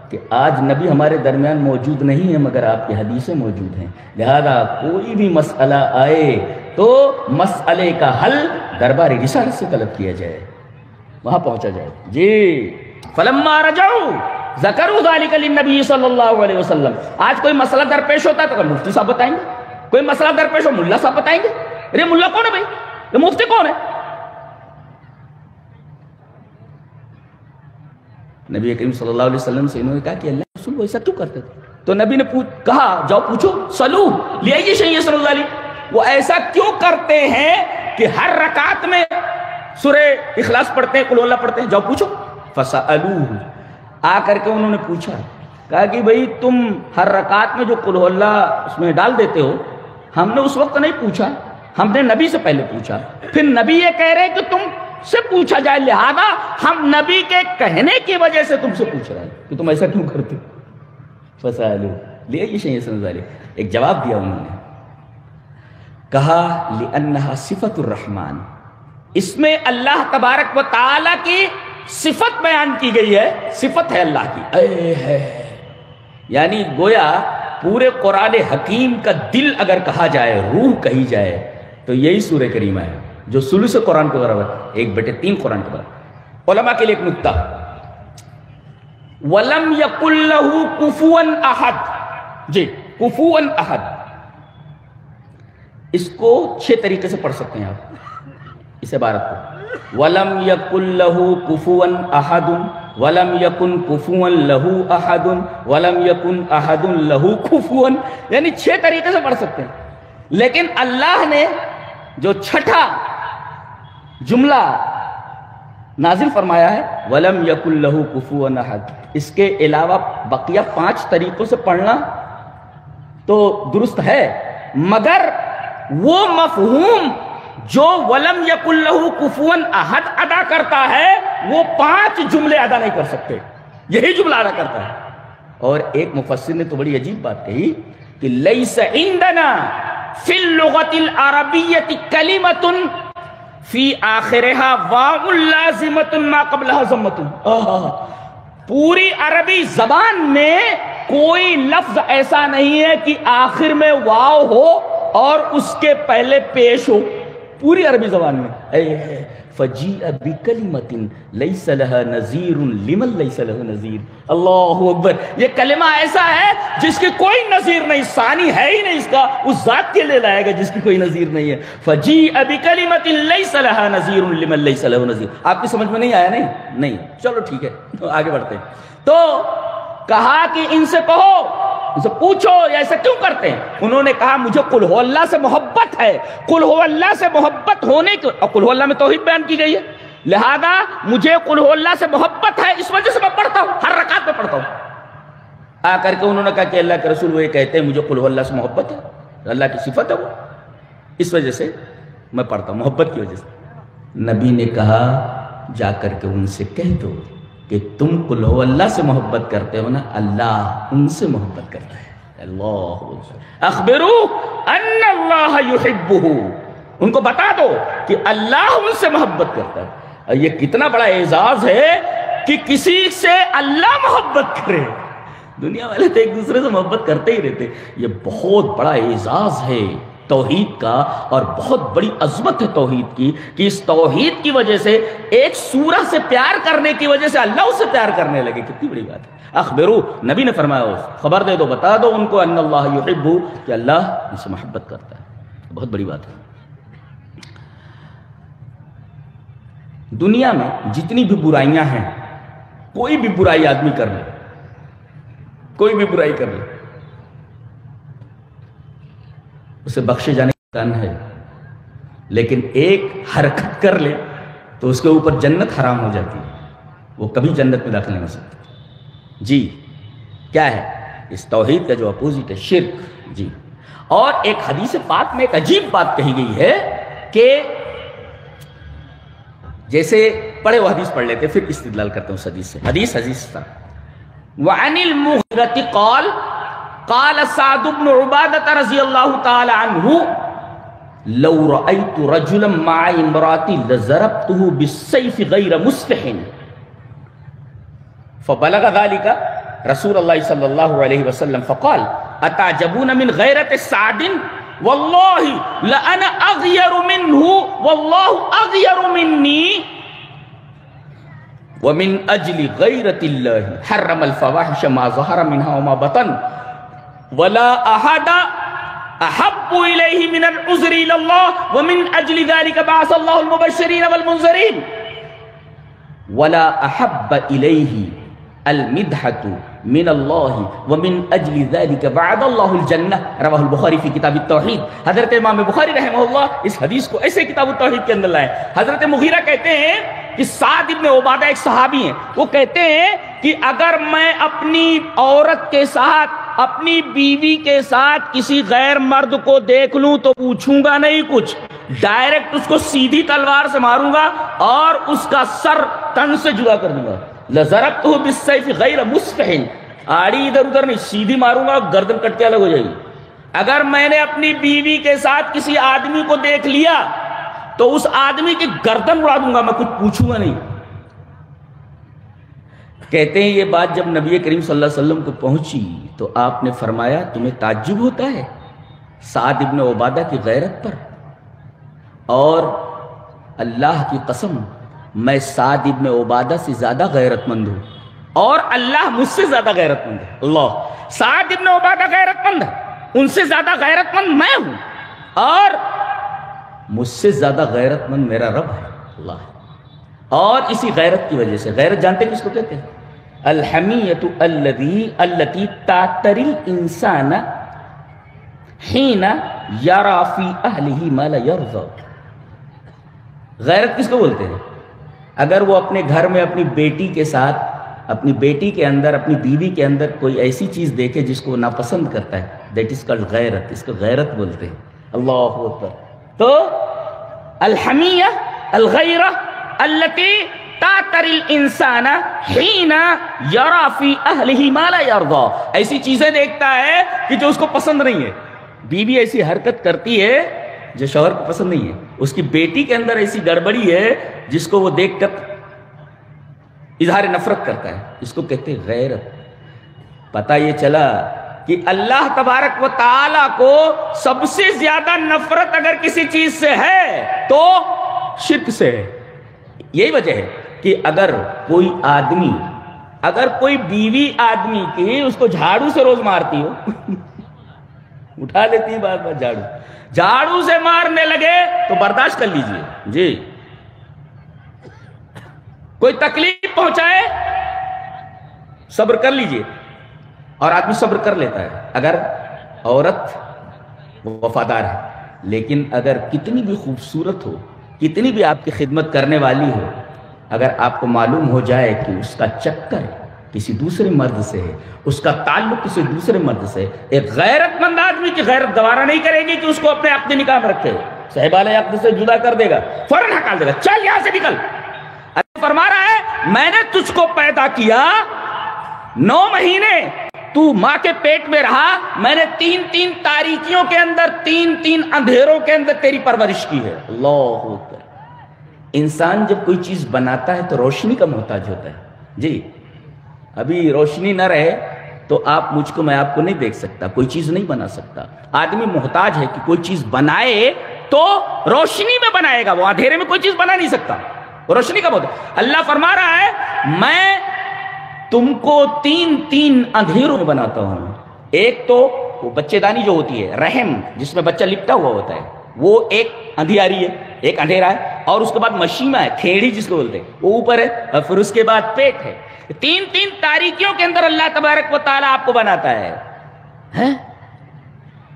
کہ آج نبی ہمارے درمیان موجود نہیں ہے مگر آپ کی حدیثیں موجود ہیں، لہذا کوئی بھی مسئلہ آئے تو مسئلے کا حل دربار رسالت سے طلب کیا جائے، وہاں پہنچا جائے۔ جی فلما رجعوا ذکروا ذلك للنبی صلی اللہ علیہ وسلم۔ آج کوئی مسئلہ درپیش ہوتا ہے تو مفتی صاحب بتائیں گے، کوئی مسئلہ درپیش ہو ملا صاحب بتائیں گے، ارے ملا کون ہے بھائی، یہ مفتی کون ہے؟ نبی کریم صلی اللہ علیہ وسلم سے انہوں نے کہا کہ اللہ رسول وہ ایسا کیوں کرتے تھے؟ تو نبی نے کہا جاؤ پوچھو، سلو لیے شیء صلی اللہ علیہ، وہ ایسا کیوں کرتے ہیں کہ ہر رکعت میں سورہ اخلاص پڑھتے ہیں، قل ہو اللہ پڑھتے ہیں، جاؤ پوچھو۔ فسألوہ، آ کر کے انہوں نے پوچھا، کہا کہ بھئی تم ہر رکعت میں جو قل ہو اللہ اس میں ڈال دیتے ہو، ہم نے اس وقت نہیں پوچھا، ہم نے نبی سے پہلے پوچھا، پھر نبی یہ کہہ رہے ہیں کہ تم سے پوچھا جائے، لہذا ہم نبی کے کہنے کی وجہ سے تم سے پوچھ رہے ہیں کہ تم ایسا کیوں کرتے؟ فسألوہ لیے شیء صلی اللہ علیہ، ایک جواب دیا انہوں نے، کہا لأنہا صفت الرحمن، اس میں اللہ تبارک و تعالی کی صفت بیان کی گئی ہے، صفت ہے اللہ کی، اے ہے یعنی گویا پورے قرآن حکیم کا دل اگر کہا جائے، روح کہی جائے، تو یہی سورہ کریمہ ہے جو ثلث قرآن کے برابر، ایک بٹے تین قرآن کے برابر۔ علماء کے لیے ایک نکتہ، وَلَمْ يَقُلْ لَهُ كُفُوًا أَحَدٌ، جی کفواً احد، اس کو 6 طریقے سے پڑھ سکتے ہیں آپ اس عبارت کو، وَلَمْ يَقُلْ لَهُ كُفُوًا أَحَدٌ وَلَمْ يَكُنْ كُفُوًا لَهُ أَحَدٌ وَلَمْ يَكُنْ أَحَدٌ لَهُ كُفُوًا، یعنی 6 طریقے سے پڑھ سکتے ہیں، لیکن اللہ نے جو چھٹا جملہ نازل فرمایا ہے وَلَمْ يَكُنْ لَهُ كُفُوًا أَحَدٌ، اس کے علاوہ بقیہ 5 طریقوں سے پڑھنا تو درست ہے، مگر وہ مفہوم جو وَلَمْ يَكُنْ لَهُ كُفُوًا أَحَدٌ ادا کرتا ہے وہ 5 جملے ادا نہیں کر سکتے، یہی جملہ ادا کرتا ہے۔ اور ایک مفسر نے تو بڑی عجیب بات کہی کہ لَيْسَ عِنْدَنَا فِي اللُّغَةِ الْعَرَبِيَّةِ كَلِمَةٌ فِي آخِرِهَا وَاءٌ لَازِمَةٌ مَا قَبْلَهَا ضَمَّةٌ، پوری عربی زبان میں کوئی لفظ ایسا نہیں ہے کہ آخر میں واو ہو اور اس کے پہلے پیش ہو، پوری عربی زبان میں فَجِيءَ بِكَلِمَةٍ لَيْسَ لَهَا نَذِيرٌ لِمَنْ لَيْسَ لَهُ نَذِيرٌ، اللہ اکبر، یہ کلمہ ایسا ہے جس کی کوئی نظیر نہیں، ثانی ہے ہی نہیں اس کا، اس ذات کے لئے لائے گا جس کی کوئی نظیر نہیں ہے۔ فَجِيءَ بِكَلِمَةٍ لَيْسَ لَهَا نَذِيرٌ لِمَنْ لَيْسَ لَهُ نَذِيرٌ۔ آپ کی سمجھ میں نہیں آیا؟ نہیں، چلو ٹھیک ہے، آگے بڑھتے ہیں۔ تو کہا کہ ان سے کہو، ان سے پوچھو یا ایسا کیوں کرتے ہیں؟ انہوں نے کہا مجھے قل ہو اللہ سے محبت ہے، قل ہو اللہ سے محبت ہونے کی، اور قل ہو اللہ میں توحید بیان کی گئی ہے، لہذا مجھے قل ہو اللہ سے محبت ہے، اس وجہ سے میں پڑھتا ہوں، ہر رکعت میں پڑھتا ہوں۔ آ کر کے انہوں نے کہا کہ اللہ کے رسول وہ یہ کہتے ہیں مجھے قل ہو اللہ سے محبت ہے، اللہ کی صفت ہے وہ، اس وجہ سے میں پڑھتا ہوں، محبت کی وجہ سے۔ نبی نے کہا جا کر کے ان سے کہہ دو کہ تم قل ہو اللہ سے محبت کرتے ہو نا، اللہ ان سے محبت کرتا ہے۔ اللہ اخبرو ان اللہ یحبہ، ان کو بتا دو کہ اللہ ان سے محبت کرتا ہے۔ یہ کتنا بڑا اعزاز ہے کہ کسی سے اللہ محبت کرے، دنیا والے تو ایک دوسرے سے محبت کرتے ہی رہتے، یہ بہت بڑا اعزاز ہے توحید کا، اور بہت بڑی عظمت ہے توحید کی کہ اس توحید کی وجہ سے ایک سورہ سے پیار کرنے کی وجہ سے اللہ اس سے پیار کرنے لگے، کتنی بڑی بات ہے۔ اخبرو، نبی نے فرمایا خبر دے دو، بتا دو ان کو ان اللہ یحبہ، کہ اللہ ان سے محبت کرتا ہے، بہت بڑی بات ہے۔ دنیا میں جتنی بھی برائیاں ہیں، کوئی بھی برائی آدمی کر لے، کوئی بھی برائی کر لے، اسے بخشے جانے کا امکان ہے، لیکن ایک حرکت کر لے تو اس کے اوپر جنت حرام ہو جاتی ہے، وہ کبھی جنت میں داخل نہیں ہو سکتا۔ جی کیا ہے اس توحید کا جو اپوزٹ ہے؟ شرک۔ جی، اور ایک حدیث پاک میں ایک عجیب بات کہی گئی ہے کہ جیسے پڑھے وہ حدیث پڑھ لیتے پھر استدلال کرتے ہیں اس حدیث سے۔ حدیث تھا وعن المغیرۃ قال قال سعد بن عبادة رضی اللہ تعالی عنہ لو رأيت رجلا مع امرأة لضربته بالسيف غير مسفح فبلغ ذلك رسول اللہ صلی اللہ علیہ وسلم فقال اتعجبون من غیرت سعد واللہ لأنا اغیر منہ واللہ اغیر منی ومن اجل غیرت اللہ حرم الفواحش ما ظہر منها وما بطن ولا احد احب الیہ من العذر الى اللہ ومن اجل ذلك بعث اللہ المبشرین والمنذرین ولا احب الیہ المدحت من اللہ ومن اجل ذلك بعد اللہ الجنہ رواہ البخاری فی کتاب التوحید۔ حضرت امام بخاری رحمہ اللہ اس حدیث کو ایسے کتاب التوحید کے اندر لائے۔ حضرت مغیرہ کہتے ہیں کہ سعد ابن عبادہ ایک صحابی ہیں، وہ کہتے ہیں کہ اگر میں اپنی عورت کے ساتھ، اپنی بیوی کے ساتھ کسی غیر مرد کو دیکھ لوں تو پوچھوں گا نہیں کچھ، ڈائریکٹ اس کو سیدھی تلوار سے ماروں گا اور اس کا سر تن سے جدا کر دوں گا۔ لَضَرَبْتُهُ بِالسَّيْفِ غَيْرَ مُسْفِحٍ، آڑی ادھر ادھر نہیں، سیدھی ماروں گا، گردن کٹ کے الگ ہو جائے گی۔ اگر میں نے اپنی بیوی کے ساتھ کسی آدمی کو دیکھ لیا تو اس آدمی کی گردن اڑا دوں گا، میں کچھ پوچھوں گا نہیں۔ کہتے ہیں یہ بات جب نبی کریم صلی اللہ علیہ وسلم کو پہنچی تو آپ نے فرمایا تمہیں تعجب ہوتا ہے سعد ابن عبادہ کی غیرت پر؟ اور اللہ کی قسم میں سعد ابن عبادہ سے زیادہ غیرت مند ہوں، اور اللہ مجھ سے زیادہ غیرت مند ہے۔ اللہ، سعد ابن عبادہ غیرت مند ہے، ان سے زیادہ غیرت مند میں ہوں، اور مجھ سے زیادہ غیرت مند میرا رب ہے اللہ۔ اور اسی غیرت کی وجہ سے، غیرت جانتے ہیں کس کو کہتے ہیں؟ الحمیۃ التی تعتری الانسان حین یرا فی اہلہ ما لا یرضی۔ غیرت کس کو بولتے ہیں؟ اگر وہ اپنے گھر میں اپنی بیٹی کے ساتھ، اپنی بیٹی کے اندر، اپنی بیوی کے اندر کوئی ایسی چیز دیکھے جس کو وہ ناپسند کرتا ہے، دیٹ از کالڈ غیرت، اس کو غیرت بولتے ہیں۔ اللہ اکبر۔ تو الحمیہ، الغیرہ التی تعتری الانسان حین یرا فی اہلہ ما لا یرضی، ایسی چیزیں دیکھتا ہے کہ جو اس کو پسند نہیں ہے۔ بیوی ایسی حرکت کرتی ہے جو شوہر کو پسند نہیں ہے، اس کی بیٹی کے اندر ایسی گڑبڑی ہے جس کو وہ دیکھ کر اظہار نفرت کرتا ہے، اس کو کہتے ہیں غیرت۔ پتہ یہ چلا کہ اللہ تبارک و تعالی کو سب سے زیادہ نفرت اگر کسی چیز سے ہے تو شرک سے ہے۔ یہی وجہ ہے کہ اگر کوئی آدمی، اگر کوئی بیوی آدمی کی اس کو جھاڑو سے روز مارتی ہو اٹھا لیتی ہے بار بار جھاڑو سے مارنے لگے تو برداشت کر لیجئے جی، کوئی تکلیف پہنچائے صبر کر لیجئے، اور آدمی صبر کر لیتا ہے اگر عورت وفادار ہے۔ لیکن اگر کتنی بھی خوبصورت ہو، کتنی بھی آپ کی خدمت کرنے والی ہو، اگر آپ کو معلوم ہو جائے کہ اس کا چکر کسی دوسرے مرد سے ہے، اس کا تعلق کسی دوسرے مرد سے، ایک غیرت مند آدمی کی غیرت گوارا نہیں کرے گی کہ اس کو اپنے عقد نکاح میں رکھے، صاحبال عقد سے جدا کر دے گا، فوراً ہٹال دے گا، چل یہاں سے نکل۔ اللہ فرما رہا ہے میں نے تجھ کو پیدا کیا، 9 مہینے تو ماں کے پیٹ میں رہا، میں نے 3 تاریکیوں کے اندر، 3 اندھیروں کے اندر تیری پرورش کی ہے۔ اللہ اکبر۔ انسان جب کوئی چیز بناتا ہے تو روشنی کا محتاج ہوتا ہے جی۔ ابھی روشنی نہ رہے تو آپ مجھ کو، میں آپ کو نہیں دیکھ سکتا، کوئی چیز نہیں بنا سکتا۔ آدمی محتاج ہے کہ کوئی چیز بنائے تو روشنی میں بنائے گا، وہ اندھیرے میں کوئی چیز بنا نہیں سکتا، روشنی کا محتاج۔ اللہ فرما رہا ہے میں تم کو 3 اندھیروں میں بناتا ہوں۔ ایک تو وہ بچے دانی جو ہوتی ہے، رحم جس میں بچہ لپٹا ہوا ہوتا ہے، وہ ایک اندھیاری ہے، ایک اندھیرا ہے، اور اس کے بعد مشیمہ ہے، کھیڑی جس کو بولتے ہیں، وہ اوپر ہے، اور پھر اس کے بعد پیٹ ہے۔ 3 تاریکیوں کے اندر اللہ تبارک و تعالیٰ آپ کو بناتا ہے۔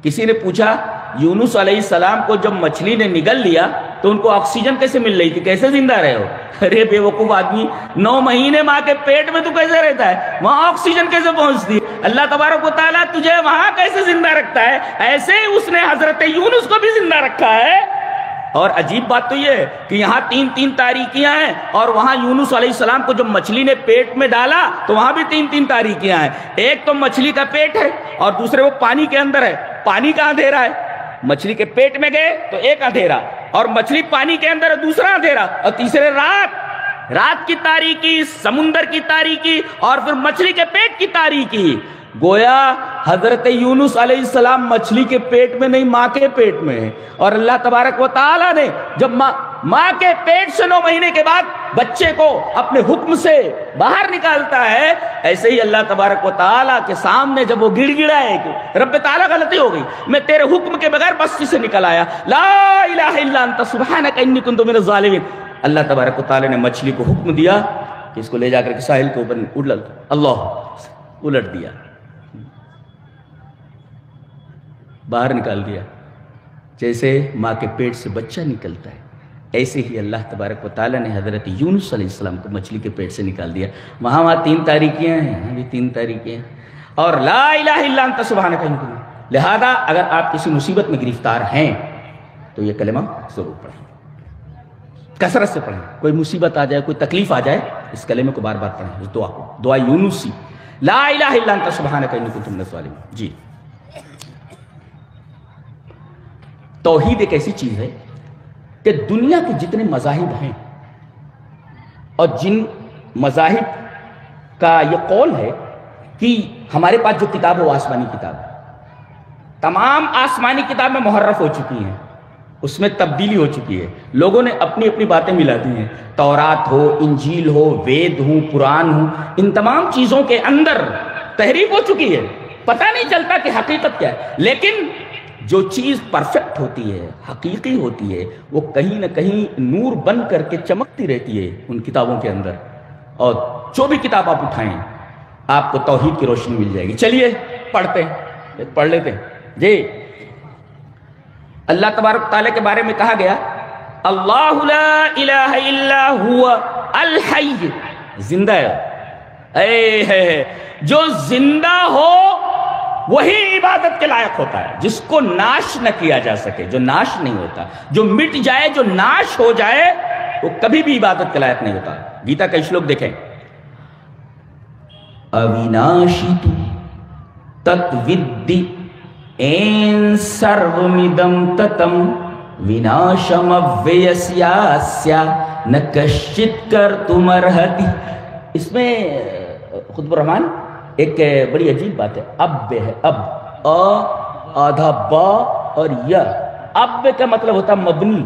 کسی نے پوچھا یونس علیہ السلام کو جب مچھلی نے نگل لیا تو ان کو آکسیجن کیسے مل رہی تھی، کیسے زندہ رہے ہو؟ ارے بے وقوف آدمی، 9 مہینے ماں کے پیٹ میں تو کیسے رہتا ہے، وہاں آکسیجن کیسے پہنچتی ہے؟ اللہ تبارک و تعالیٰ تجھے وہاں کیسے زندہ رکھتا ہے؟ ایسے اس نے حضرت یونس کو بھی زندہ رکھا ہے۔ اور عجیب بات تو یہ ہے کہ یہاں 3 تاریکیاں ہیں، اور وہاں یونس علیہ السلام کو جب مچھلی نے پیٹ میں ڈالا تو وہاں بھی 3 تاریکیاں ہیں۔ ایک تو مچھلی کا پیٹ ہے، اور دوسرے وہ پانی کے اندر ہے، پانی کا اندھیرا ہے۔ مچھلی کے پیٹ میں گئے تو ایک اندھیرا، اور مچھلی پانی کے اندر ہے دوسرا اندھیرا، اور تیسرے رات کی تاریکی، سمندر کی تاریکی، اور پھر مچھلی کے پیٹ کی تاریکی۔ گویا حضرت یونس علیہ السلام مچھلی کے پیٹ میں نہیں، ماں کے پیٹ میں ہے، اور اللہ تبارک و تعالیٰ نے جب ماں کے پیٹ سے 9 مہینے کے بعد بچے کو اپنے حکم سے باہر نکالتا ہے، ایسے ہی اللہ تبارک و تعالیٰ کے سامنے جب وہ گڑ گڑائے کہ رب تعالیٰ غلطی ہو گئی، میں تیرے حکم کے بغیر بستی سے نکل آیا، لا الہ الا انت سبحانک انی کنت من الظالمین۔ اللہ تبارک و تعالیٰ نے مچھلی کو حکم دیا کہ اس کو لے جا کر کے ساحل کے اوپر الٹ دیا، باہر نکال دیا۔ جیسے ماں کے پیٹ سے بچہ نکلتا ہے، ایسے ہی اللہ تبارک و تعالیٰ نے حضرت یونس علیہ السلام کو مچھلی کے پیٹ سے نکال دیا۔ وہاں 3 تاریکیاں ہیں، یہاں بھی 3 تاریکیاں ہیں، اور لا الہ الا انت سبحانک انی کنت۔ لہذا اگر آپ کسی مصیبت میں گرفتار ہیں تو یہ کلمہ ضرور پڑھیں، کثرت سے پڑھیں۔ کوئی مصیبت آ جائے، کوئی تکلیف آ جائے، اس کلمے کو بار بار پڑھیں، اس دعا یونسی، لا الہ الا انت سبحانک انی کنت من الظالمین۔ جی، توحید ایک ایسی چیز ہے کہ دنیا کے جتنے مذاہب ہیں اور جن مذاہب کا یہ قول ہے کہ ہمارے پاس جو کتاب ہے وہ آسمانی کتاب ہے. تمام آسمانی کتابیں محرف ہو چکی ہیں, اس میں تبدیلی ہو چکی ہے, لوگوں نے اپنی اپنی باتیں ملا دی ہیں. تورات ہو, انجیل ہو, وید ہوں, قرآن ہوں, ان تمام چیزوں کے اندر تحریف ہو چکی ہے, پتہ نہیں چلتا کہ حقیقت کیا ہے. لیکن جو چیز پرفیکٹ ہوتی ہے, حقیقی ہوتی ہے, وہ کہیں نہ کہیں نور بن کر کے چمکتی رہتی ہے ان کتابوں کے اندر. اور جو بھی کتاب آپ اٹھائیں آپ کو توحید کی روشنی مل جائے گی. چلیے پڑھ لیتے ہیں جی. اللہ تبارک تعالیٰ کے بارے میں کہا گیا اللہ لا الہ الا ہوا الحی, زندہ ہے. جو زندہ ہو وہی عبادت کے لائق ہوتا ہے, جس کو ناش نہ کیا جا سکے, جو ناش نہیں ہوتا, جو مٹ جائے, جو ناش ہو جائے, وہ کبھی بھی عبادت کے لائق نہیں ہوتا. گیتا کا شلوک دیکھیں, اویناشی تو تتودی این سرومیدم تتم ویناشم اویسیاسیا نکشت کر تمرہتی. اس میں خطب الرحمن ایک بڑی عجیب بات ہے. اب ہے, اب آدھا با اور یا. اب کا مطلب ہوتا ہے مبنی,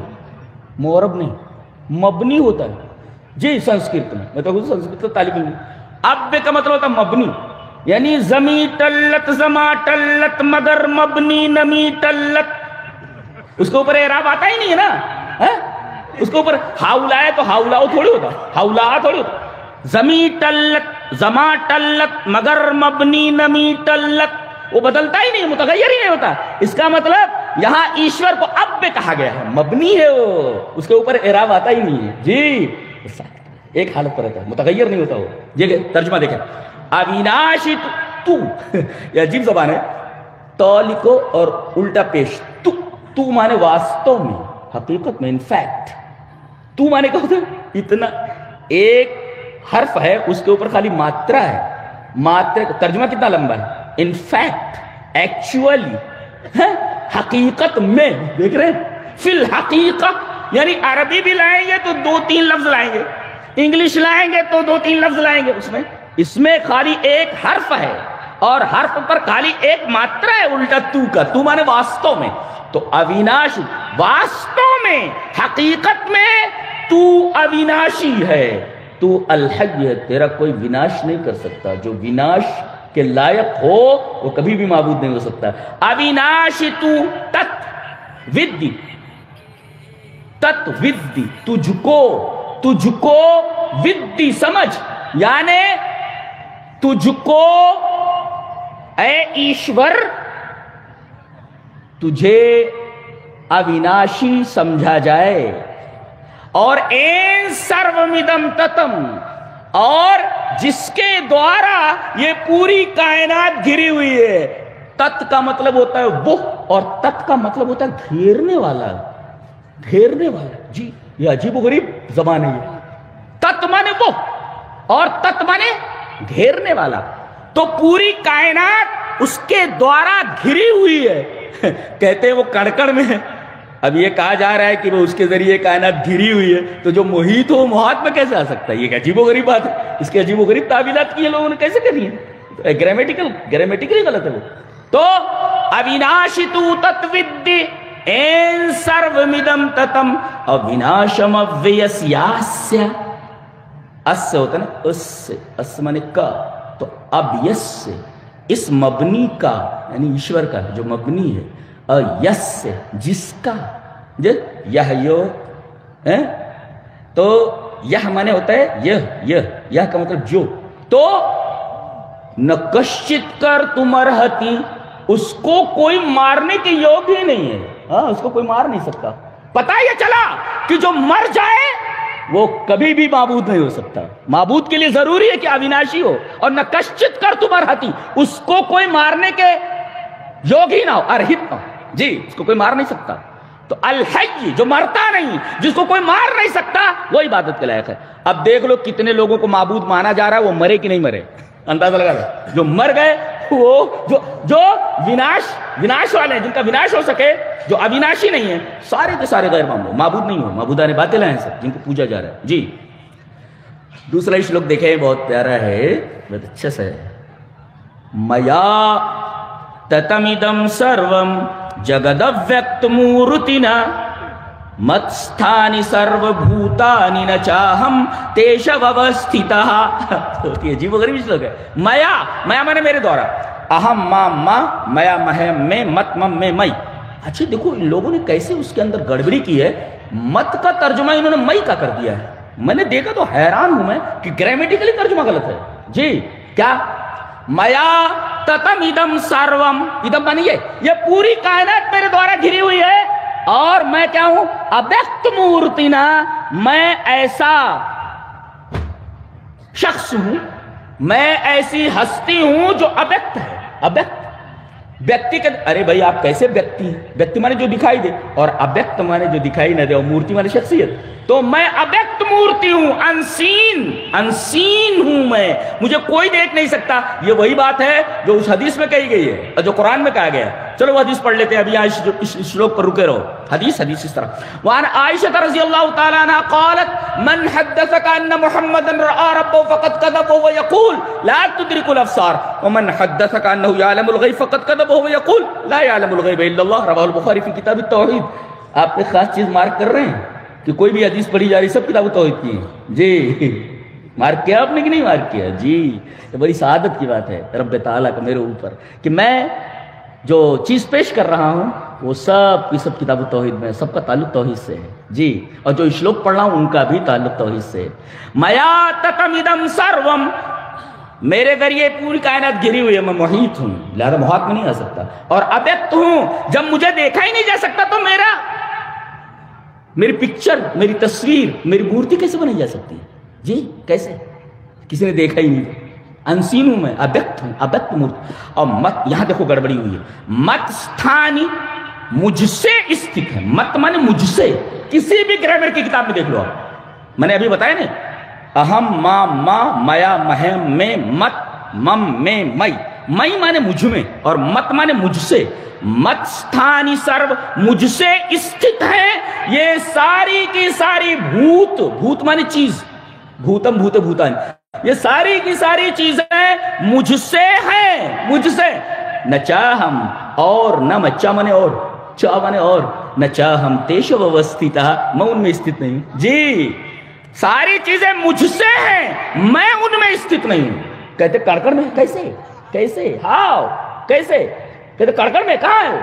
مورب نہیں, مبنی ہوتا ہے جی سنسکرت میں. میں تو خود سنسکرت کا طالب علم. اب کا مطلب ہوتا ہے مبنی, یعنی زمی ٹلت, زما ٹلت, مگر مبنی نمی ٹلت. اس کے اوپر اعراب آتا ہی نہیں ہے نا. اس کے اوپر ہاؤلا ہے تو ہاؤلا تھوڑی ہوتا, ہاؤلا تھوڑی ہوتا. زمی ٹلت, زما ٹلت, مگر مبنی نمی ٹلت, وہ بدلتا ہی نہیں, متغیر ہی نہیں ہوتا. اس کا مطلب یہاں ایشور کو اب کہا گیا ہے, مبنی ہے وہ, اس کے اوپر اعراب آتا ہی نہیں ہے جی. ایک حالت پر رہتا ہے, متغیر نہیں ہوتا وہ. یہ ترجمہ دیکھیں, اویناشی تو, یہ عجیب زبان ہے. تو لکھو اور الٹا پیش, تو مانے واستو میں, حقیقت میں, انفیکٹ. تو مانے کیا ہوتا ہے, اتنا. ایک حرف ہے, اس کے اوپر خالی ماترا ہے. ماترا ترجمہ کتنا لمبا ہے, انفیکٹ, ایکچولی, حقیقت میں. دیکھ رہے ہیں, فی الحقیقت, یعنی عربی بھی لائیں گے تو 2-3 لفظ لائیں گے, انگلش لائیں گے تو 2-3 لفظ لائیں گے. اس میں خالی ایک حرف ہے اور حرف پر خالی ایک ماترا ہے الٹا تو کا. تو مانے واستو میں. تو اویناشی واستو میں, حقیقت میں تو اویناشی ہے, تو الحی ہے, تیرا کوئی وناش نہیں کر سکتا. جو وناش کے لائق ہو وہ کبھی بھی معبود نہیں ہو سکتا. اویناشی تو تت ودی, تت ودی, تجھ کو ودی سمجھ, یعنی تجھ کو اے ایشور تجھے اویناشی سمجھا جائے. اور این سرومیدم تتم, اور جس کے دوارا یہ پوری کائنات گھری ہوئی ہے. تت کا مطلب ہوتا ہے وہ, اور تت کا مطلب ہوتا ہے گھیرنے والا, گھیرنے والا. جی یہ عجیب و غریب زبان ہے یہ. تت مانے وہ اور تت مانے گھیرنے والا. تو پوری کائنات اس کے دوارا گھری ہوئی ہے. کہتے ہیں وہ کڑکڑ میں ہے. اب یہ کہا جا رہا ہے کہ وہ اس کے ذریعے کائنات گھری ہوئی ہے, تو جو محیط ہو محاط میں کیسے آ سکتا ہے؟ یہ عجیب و غریب بات ہے. اس کے عجیب و غریب تعبیرات کی لوگوں نے کیسے کری ہیں, گرامیٹیکلی غلط ہے وہ. تو اویناشی تو تتودی این سرومیدم تتم اویناشم اویسیاسیا. اس سے ہوتا ہے نا, اس سے, اس مانے کا, تو اب یس سے, اس مبنی کا یعنی ایشور کا جو مبنی ہے, اور یس سے جس کا, یو, تو یہ مانے ہوتا ہے یہ کا مطلب جو. تو نکشت کر تمرہتی, اس کو کوئی مارنے کے یوگ ہی نہیں ہے. اس کو کوئی مار نہیں سکتا. پتہ یہ چلا کہ جو مر جائے وہ کبھی بھی معبود نہیں ہو سکتا. معبود کے لیے ضروری ہے کہ اویناشی ہو. اور نکشت کر تمرہتی, اس کو کوئی مارنے کے یوگ ہی نہ ہو, ارہت نہ ہو. جی اس کو کوئی مار نہیں سکتا. تو الحی جو مرتا نہیں, جس کو کوئی مار نہیں سکتا, وہ عبادت کے لائق ہے. اب دیکھ لو کتنے لوگوں کو معبود مانا جا رہا ہے, وہ مرے کہ نہیں مرے, اندازہ لگا لو. جو مر گئے وہ جو وناش والے ہیں, جن کا وناش ہو سکے, جو اویناشی نہیں ہے, سارے کے سارے غیر معبود نہیں ہو, معبودان باطل ہیں سب, جن کو پوجا جا رہا ہے. جی دوسرا شلوک دیکھیں، بہت پیارا ہے، بہت اچھا سا ہے. میا تتمدم سروم جگدویکتمورتنا متستھانی سرو بھوتانی ن چاہم تیشووستھتഃ. یہ عجیب و غریب شلوک ہے. میا، میا مانے میرے دوارا، اہم ما ما، میا مہم میں، مت مم میں مئی. اچھا دیکھو ان لوگوں نے کیسے اس کے اندر گڑبڑی کی ہے. مت کا ترجمہ انہوں نے مئی کا کر دیا ہے. میں نے دیکھا تو حیران ہوں میں کہ گرامیٹیکلی ترجمہ غلط ہے. جی کیا؟ میا تتم ادم سروم، ادم بنیے یہ پوری کائنات میرے دوارا گھری ہوئی ہے، اور میں کیا ہوں؟ ابیکت مورتینا، میں ایسا شخص ہوں، میں ایسی ہستی ہوں جو ابیکت ہے. ابیکت ویکتی کے، ارے بھائی آپ کیسے ویکتی ہیں؟ ویکتی مانے جو دکھائی دے، اور ابیکت مانے جو دکھائی نہ دے، اور مورتی مانے شخصیت. تو میں ابیکت مورتی ہوں، انسین ہوں میں، مجھے کوئی دیکھ نہیں سکتا. یہ وہی بات ہے جو اس حدیث میں کہی گئی ہے اور جو قرآن میں کہا گیا ہے. چلو وہ حدیث پڑھ لیتے ہیں، ابھی یہاں اس شلوک پر رکے رہو. حدیث اس طرح. وعن عائشہ رضی اللہ تعالیٰ عنہ قالت من حدثك ان محمدا رأى ربه فقد كذب وهو يقول لا تدرك الابصار ومن حدثك انه يعلم الغيب فقد كذب وهو يقول لا يعلم الغيب الا الله. رواه البخاری في کتاب التوحید. آپ ایک خاص چیز مارک کر رہے ہیں کہ کوئی بھی حدیث پڑھی جا رہی سب کتاب التوحید کی ہے. جی مارک کیا آپ نے کہ نہیں مارک کیا؟ جی یہ بڑی سعادت کی بات ہے رب تعالیٰ کا میرے اوپر کہ میں جو چیز پیش کر رہا ہوں وہ سب کی سب کتاب التوحید میں، سب کا تعلق توحید سے ہے. جی اور جو شلوک پڑھ رہا ہوں ان کا بھی تعلق توحید سے ہے. میا تتمدم سروم، میرے ذریعے پوری کائنات گھری ہوئی ہے، میں محیط ہوں، لہذا محاط میں نہیں آ سکتا. اور ابیکت ہوں، جب مجھے دیکھا ہی نہیں جا سکتا تو میری پکچر، میری تصویر، میری مورتی کیسے بنائی جا سکتی ہے؟ جی کیسے؟ کسی نے دیکھا ہی نہیں. انسین ہوں میں، ابیکت ہوں، ابیکت مورتی. اور مت، یہاں دیکھو گڑبڑی ہوئی ہے. مت ستھانی، مجھ سے استھت ہے. مت مانے مجھ سے، کسی بھی گرامر کی کتاب میں دیکھ لو آپ. میں نے ابھی بتایا نہیں، اہم ما ما، میا مہم میں، مت مم میں مئی. مئی مانے مجھ میں، اور مت مانے مجھ سے. مت ستھانی سرو، مجھ سے استھت ہے یہ ساری کی ساری بھوت. بھوت مانے چیز، بھوتم بھوت بھوتان، یہ ساری کی ساری چیزیں مجھ سے ہیں، مجھ سے. نہ چاہم، اور نہ مچا مانے اور، چا مانے اور، نہ چاہم تیشو وستھتഃ، میں ان میں استھت نہیں ہوں. جی ساری چیزیں مجھ سے ہیں، میں ان میں استھت نہیں ہوں. کہتے کڑکڑ میں کیسے؟ کیسے؟ ہاؤ کیسے؟ کہتے کڑکڑ میں کہاں ہے؟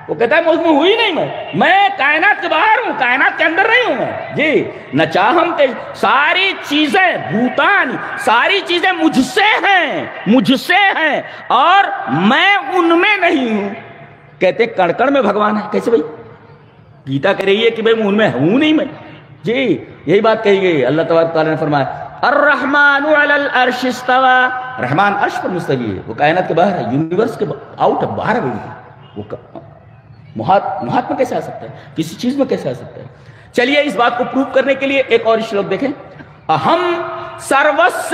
وہ کہتا ہے میں ہوئی نہیں، میں کائنات کے باہر ہوں، کائنات کے اندر نہیں ہوں میں. جی نہ چاہم ساری چیزیں بھوتان، ساری چیزیں مجھ سے ہیں، مجھ سے ہیں، اور میں ان میں نہیں ہوں. کہتے کڑکڑ میں بھگوان ہے. کیسے بھائی؟ گیتا کہہ رہی ہے کہ بھائی میں ان میں ہوں نہیں میں. جی یہی بات کہی گئی. اللہ تبارک تعالیٰ نے فرمایا الرحمن علی العرش استوى، رحمان عرش پر مستوی ہے. وہ کائنات کے باہر ہے، یونیورس کے آؤٹ ہے، باہر ہے. وہ محاط میں کیسے آ سکتا ہے؟ کسی چیز میں کیسے آ سکتا ہے؟ چلیے اس بات کو پروف کرنے کے لیے ایک اور شلوک دیکھیں. اہم سروس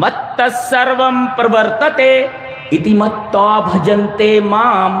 مت سروم پرورتتے اتی متا بھجنتے مام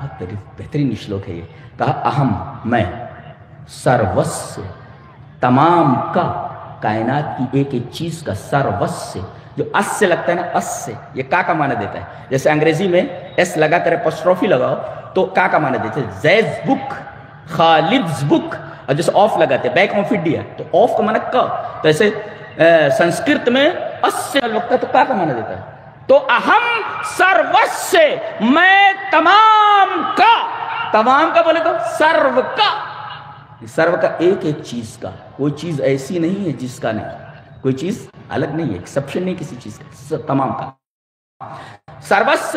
بہت بہترین شلوک ہے یہ. کہا اہم، میں، سروس، تمام کا، کائنات کی ایک ایک چیز کا، سروس سے، جو اس سے لگتا ہے نا، اس سے یہ کا معنی دیتا ہے. جیسے انگریزی میں ایس لگا کر اپوسٹروفی لگاؤ تو کا معنی دیتے ہیں. زید's بک، خالد's بک. اور جیسے آف لگاتے ہیں، بیک آف انڈیا، تو آف کا معنی کا. تو ایسے سنسکرت میں اس سے لگتا ہے تو کا معنی دیتا ہے. تو اہم سروس سے، میں تمام کا، تمام کا بولے تو سرو کا، سرو کا ایک ایک چیز کا. کوئی چیز ایسی نہیں ہے جس کا نہیں، کوئی چیز الگ نہیں ہے، ایکسپشن نہیں کسی چیز کا، تمام کا. سروس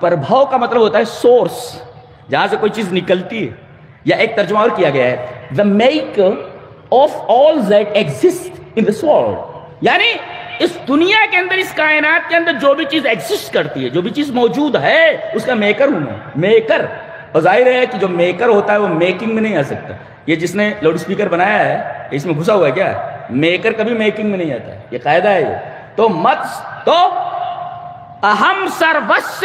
پربھو کا مطلب ہوتا ہے سورس، جہاں سے کوئی چیز نکلتی ہے. یا ایک ترجمہ اور کیا گیا ہے the maker of all that exists in this world. یعنی اس دنیا کے اندر، اس کائنات کے اندر جو بھی چیز ایگزسٹ کرتی ہے، جو بھی چیز موجود ہے، اس کا میکر ہوں میں، میکر. اور ظاہر ہے کہ جو میکر ہوتا ہے وہ میکنگ میں نہیں آ سکتا. یہ جس نے لاؤڈ اسپیکر بنایا ہے اس میں گھسا ہوا ہے کیا؟ میکر کبھی میکنگ میں نہیں آتا ہے، یہ قاعدہ ہے یہ. تو مت، تو اہم سروس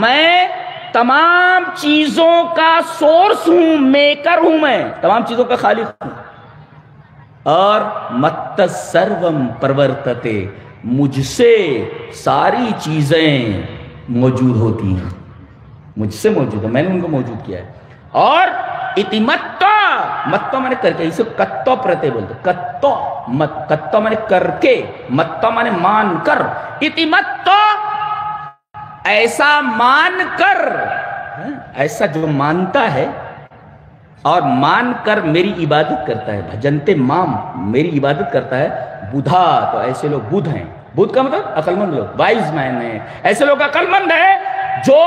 میں تمام چیزوں کا سورس ہوں، میکر ہوں، میں تمام چیزوں کا خالق ہوں، اور مت سروم پرورتتے، مجھ سے ساری چیزیں موجود ہوتی ہیں، مجھ سے موجود ہے، میں نے ان کو موجود کیا ہے. اور اتی متو، متو میں نے کر کے، اسے کتو پرتے بولتے، کتو مت، کتو میں نے کر کے، متو میں نے مان کر، اتی متو ایسا مان کر، ایسا جو مانتا ہے اور مان کر میری عبادت کرتا ہے، بھجنتے مام، میری عبادت کرتا ہے، بدھا، تو ایسے لوگ بدھ ہیں. بدھ کا مطلب عقل مند لوگ، وائز مین ہیں، ایسے لوگ عقل مند ہے جو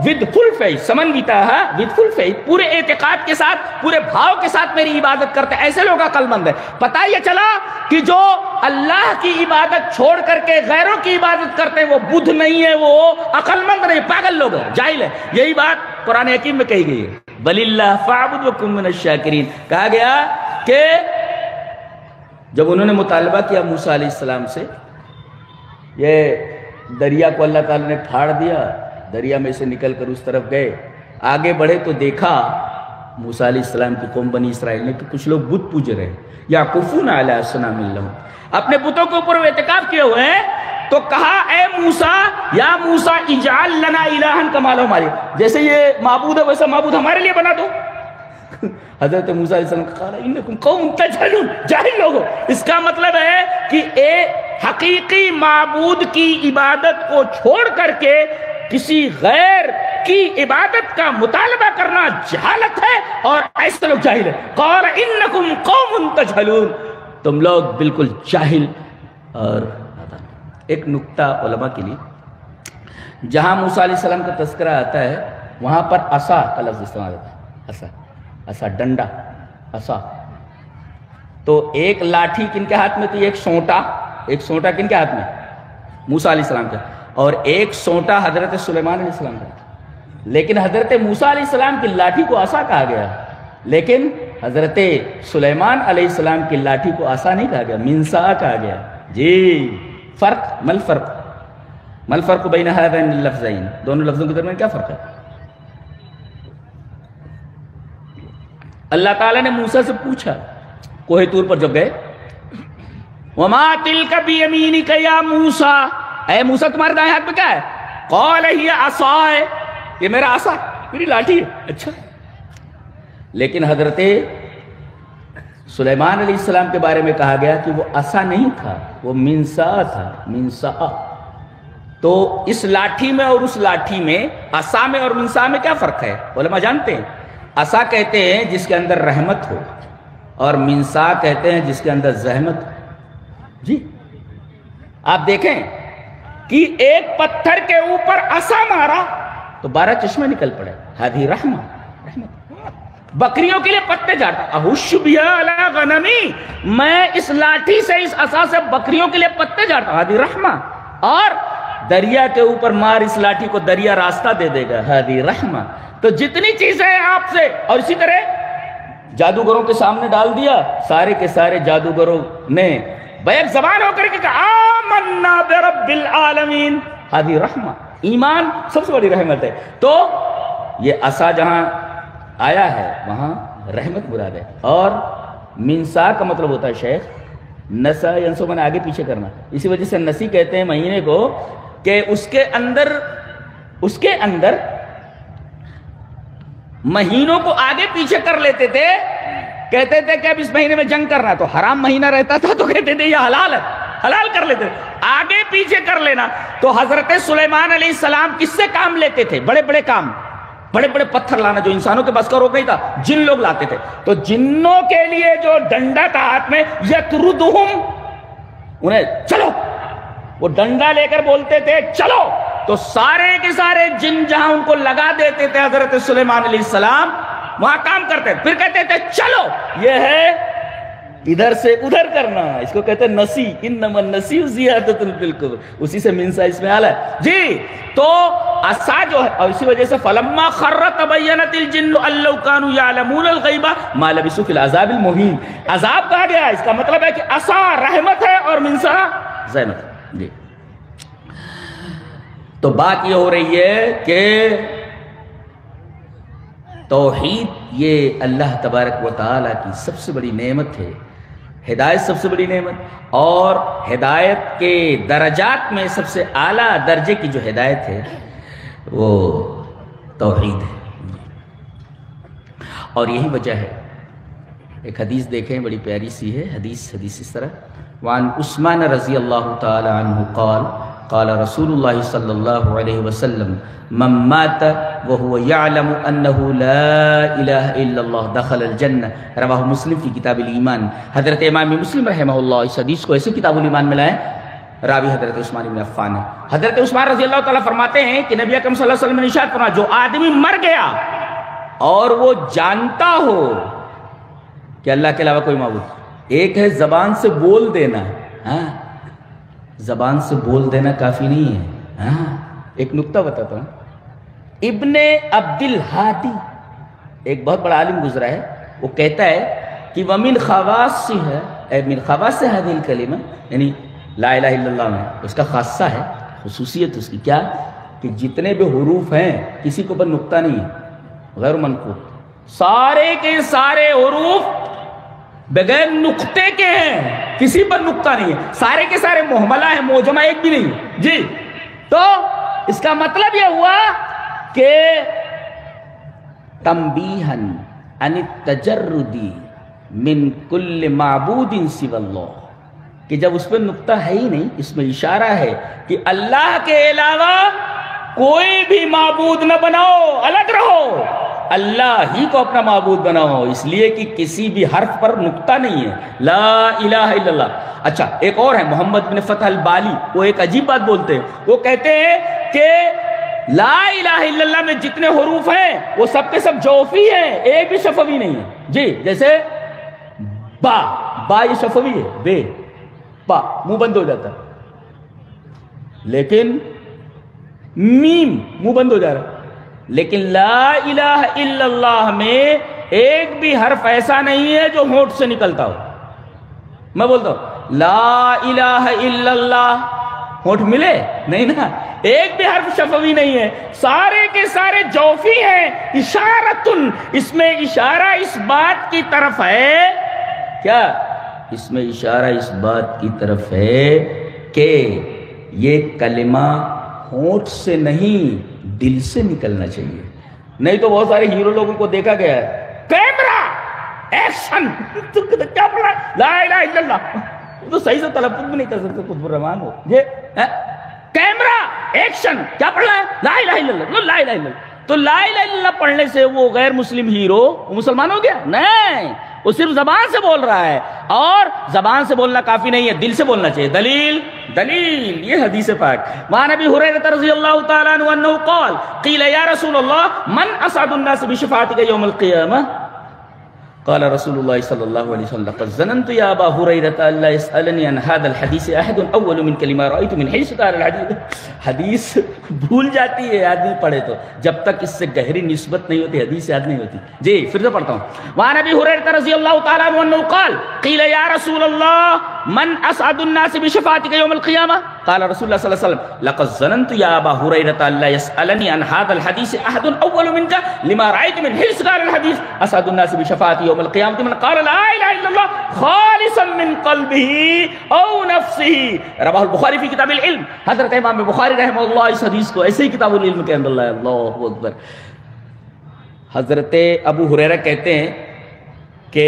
with full faith، سمنگیتا ہے with full faith، پورے اعتقاد کے ساتھ، پورے بھاؤ کے ساتھ میری عبادت کرتے ہیں، ایسے لوگ عقل مند ہیں. پتہ یہ چلا کہ جو اللہ کی عبادت چھوڑ کر کے غیروں کی عبادت کرتے ہیں وہ بدھ نہیں ہے، وہ عقل مند نہیں، پاگل لوگ ہیں، جاہل ہے. یہی بات قرآن حکیم میں کہی گئی ہے، بل اللہ فاعبد وکن من الشاکرین. کہا گیا کہ جب انہوں نے مطالبہ کیا موسیٰ علیہ السلام سے، یہ دریا کو اللہ تعالیٰ نے پھاڑ دیا، دریا میں سے نکل کر اس طرف گئے، آگے بڑھے تو دیکھا موسیٰ علیہ السلام کی قوم بنی اسرائیل نے کہ کچھ لوگ بت پوج رہے ہیں، یعکفون علی اصنام لہم، اپنے بتوں کے اوپر وہ اعتکاف کیے ہوئے ہیں. تو کہا اے موسیٰ، یا موسیٰ اجعل لنا الہا کما لہم آلہہ، جیسے یہ معبود ہے ویسا معبود ہمارے لیے بنا دو. حضرت موسیٰ علیہ السلام قال انکم قوم تجہلون، جاہل لوگو. اس کا مطلب ہے کہ ایک حقیقی معبود کی عبادت کو چھوڑ کر کے کسی غیر کی عبادت کا مطالبہ کرنا جہالت ہے، اور ایسے لوگ جاہل ہیں. قال انکم قوم تجہلون، تم لوگ بالکل جاہل اور نادان. ایک نکتہ علماء کے لیے، جہاں موسیٰ علیہ السلام کا تذکرہ آتا ہے وہاں پر عصا کا لفظ استعمال ہوتا ہے، عصا، عصا ڈنڈا، عصا. تو ایک لاٹھی کن کے ہاتھ میں تھی؟ ایک سونٹا، ایک سونٹا کن کے ہاتھ میں؟ موسیٰ علیہ السلام کا. اور ایک سونٹا حضرت سلیمان علیہ السلام کا. لیکن حضرت موسیٰ علیہ السلام کی لاٹھی کو عصا کہا گیا، لیکن حضرت سلیمان علیہ السلام کی لاٹھی کو عصا نہیں کہا گیا، منصا کہا گیا. جی فرق، مل فرق، مل فرق بین ہذین اللفظین، دونوں لفظوں کے درمیان کیا فرق ہے؟ اللہ تعالیٰ نے موسیٰ سے پوچھا کوہ طور پر جب گئے، وما تلک بیمینک یا موسیٰ، اے موسیٰ تمہارے دائیں ہاتھ میں کیا ہے؟ قال ہی عصائے، یہ میرا عصا، میری لاٹھی ہے. اچھا، لیکن حضرت سلیمان علیہ السلام کے بارے میں کہا گیا کہ وہ عصا نہیں تھا، وہ منصا تھا، منصا. تو اس لاٹھی میں اور اس لاٹھی میں، عصا میں اور منصا میں کیا فرق ہے؟ علماء جانتے ہیں. عصا کہتے ہیں جس کے اندر رحمت ہو، اور منصا کہتے ہیں جس کے اندر زحمت ہو. جی آپ دیکھیں کہ ایک پتھر کے اوپر عصا مارا تو 12 چشمے نکل پڑے. ہذہ رحمہ، رحمت. بکریوں کے لیے پتے جاتا، احش بہا علی غنمی، میں اس لاٹھی سے، اس عصا سے بکریوں کے لیے پتے جاتا، ہذہ رحمہ. اور دریا کے اوپر مار اس لاٹھی کو، دریا راستہ دے دے گا، ہذہ رحمہ. تو جتنی چیزیں ہیں آپ سے، اور اسی طرح جادوگروں کے سامنے ڈال دیا، سارے کے سارے جادوگروں نے بیک زبان ہو کر کے کہا آمنا برب العالمین، ہذہ رحمہ. ایمان سب سے بڑی رحمت ہے. تو یہ عصا جہاں آیا ہے وہاں رحمت مراد ہے. اور منصا کا مطلب ہوتا ہے شیخ نسا، ینسو میں نے آگے پیچھے کرنا. اسی وجہ سے نسی کہتے ہیں مہینے کو، کہ اس کے اندر مہینوں کو آگے پیچھے کر لیتے تھے. کہتے تھے کہ اب اس مہینے میں جنگ کرنا، تو حرام مہینہ رہتا تھا تو کہتے تھے یہ حلال ہے، حلال کر لیتے تھے، آگے پیچھے کر لینا. تو حضرت سلیمان علیہ السلام کس سے کام لیتے تھے؟ بڑے بڑے کام، بڑے بڑے پتھر لانا جو انسانوں کے بس کا روک نہیں تھا، جن لوگ لاتے تھے. تو جنوں کے لیے جو ڈنڈا تھا ہاتھ میں، یطردہم، انہیں چلو، وہ ڈنڈا لے کر بولتے تھے چلو. تو سارے کے سارے جن جہاں ان کو لگا دیتے تھے حضرت سلیمان علیہ السلام، وہاں کام کرتے تھے. پھر کہتے تھے چلو، یہ ہے ادھر سے ادھر کرنا، اس کو کہتے ہیں نسی، انما النسی زیادۃ فی الکفر، اسی سے منصا اس میں آلہ ہے. جی تو عصا جو ہے، اور اسی وجہ سے فلما خر تبینت الجن ان لو كانوا يعلمون الغیب ما لبثوا فی العذاب المہین. عذاب کہا گیا، اس کا مطلب ہے کہ عصا رحمت ہے اور منصا زحمت ہے. جی تو بات یہ ہو رہی ہے کہ توحید یہ اللہ تبارک و تعالیٰ کی سب سے بڑی نعمت ہے، ہدایت سب سے بڑی نعمت، اور ہدایت کے درجات میں سب سے اعلیٰ درجے کی جو ہدایت ہے وہ توحید ہے۔ اور یہی وجہ ہے، ایک حدیث دیکھیں بڑی پیاری سی ہے، حدیث اس طرح، وعن عثمان رضی اللہ تعالی عنہ قال قال رسول اللہ صلی اللہ علیہ وسلم من مات وهو يعلم انه لا الہ الا اللہ دخل الجنہ، رواہ مسلم فی کتاب الایمان۔ حضرت امام مسلم رحمہ اللہ اس حدیث کو ایسے کتاب الایمان میں لائے، راوی حضرت عثمان بن عفان ہے۔ حضرت عثمان رضی اللہ تعالیٰ فرماتے ہیں کہ نبی اکرم صلی اللہ علیہ وسلم نے ارشاد فرمایا، جو آدمی مر گیا اور وہ جانتا ہو کہ اللہ کے علاوہ کوئی معبود، ایک ہے زبان سے بول دینا، ہاں زبان سے بول دینا کافی نہیں ہے، ہاں ایک نکتہ بتاتا ہوں، ابن عبد الہادی ایک بہت بڑا عالم گزرا ہے، وہ کہتا ہے کہ وَمِنْ خَوَاصِهَا، اے من خواص هذه الکلمہ، یعنی لا الہ الا اللہ میں اس کا خاصہ ہے، خصوصیت اس کی کیا کہ جتنے بھی حروف ہیں کسی کو پر نقطہ نہیں ہے، غیر منقوط، سارے کے سارے حروف بغیر نقطے کے ہیں، کسی پر نقطہ نہیں ہے، سارے کے سارے محملہ ہیں، موجمہ ایک بھی نہیں جی۔ تو اس کا مطلب یہ ہوا کہ تنبیہاً عن التجرد من کل معبود سوی اللہ، کہ جب اس پر نقطہ ہے ہی نہیں، اس میں اشارہ ہے کہ اللہ کے علاوہ کوئی بھی معبود نہ بناؤ، الگ رہو، اللہ ہی کو اپنا معبود بناؤ، اس لیے کہ کسی بھی حرف پر نقطہ نہیں ہے، لا الہ الا اللہ۔ اچھا ایک اور ہے محمد بن فتح البالی، وہ ایک عجیب بات بولتے ہیں، وہ کہتے ہیں کہ لا الہ الا اللہ میں جتنے حروف ہیں وہ سب کے سب جوفی ہیں، ایک بھی شفوی نہیں ہے جی۔ جیسے با، با یہ شفوی ہے، بے با منہ بند ہو جاتا ہے، لیکن میم منہ بند ہو جا رہا ہے، لیکن لا الہ الا اللہ میں ایک بھی حرف ایسا نہیں ہے جو ہونٹ سے نکلتا ہو۔ میں بولتا ہوں لا الہ الا اللہ، ہونٹ ملے نہیں نا، ایک بھی حرف شفوی نہیں ہے، سارے کے سارے جوفی ہیں، اشارتن، اس میں اشارہ اس بات کی طرف ہے، کیا اس میں اشارہ اس بات کی طرف ہے کہ یہ کلمہ ہونٹ سے نہیں دل سے نکلنا چاہیے، نہیں تو بہت سارے ہیرو لوگوں کو دیکھا گیا ہے، کیمرہ ایکشن، کیا پڑھ رہا ہے لا الہ الا اللہ، تو صحیح سے تلفظ بھی نہیں کر سکتے، قطب الرحمان ہو یہ کیمرہ ایکشن، کیا پڑھ رہا ہے لا الہ الا اللہ، لا الہ الا اللہ، تو لا الہ الا اللہ پڑھنے سے وہ غیر مسلم ہیرو وہ مسلمان ہو گیا؟ نہیں، وہ صرف زبان سے بول رہا ہے، اور زبان سے بولنا کافی نہیں ہے، دل سے بولنا چاہیے۔ دلیل یہ حدیث پاک، وعن ابی ہریرہ رضی اللہ تعالی عنہ انہ قال قیل یا رسول اللہ من اسعد الناس بشفاعتک یوم القیامہ، قال رسول اللہ صلی اللہ علیہ وسلم لقد ظننت یا ابا ہریرہ الا يسألنی عن هذا الحدیث احد اول من کلمہ رأیت من حیث قال الحدیث، حدیث بھول جاتی ہے آدمی پڑھے تو، جب تک اس سے گہری نسبت نہیں ہوتی حدیث یاد نہیں ہوتی جی۔ پھر سے پڑھتا ہوں، وعن ابی ہریرہ رضی اللہ تعالی عنہ انہ قال قیل یا رسول اللہ من اسعد الناس بشفاعتک یوم القیامہ، قال رسول اللہ صلی اللہ علیہ وسلم لقد ظننت یا ابا ہریرہ الا يسألنی عن هذا الحدیث احد اول منك لما رأیت من حیث قال الحدیث اسعد الناس بشفاعتی یوم القیامة من قال لا الہ الا اللہ خالصا من قلبه او نفسه، رواہ البخاری فی کتاب العلم۔ حضرت امام بخاری رحمہ اللہ اس حدیث کو ایسے ہی کتاب العلم کے اندر لائے، اللہ اکبر۔ حضرت ابو ہریرہ کہتے ہیں کہ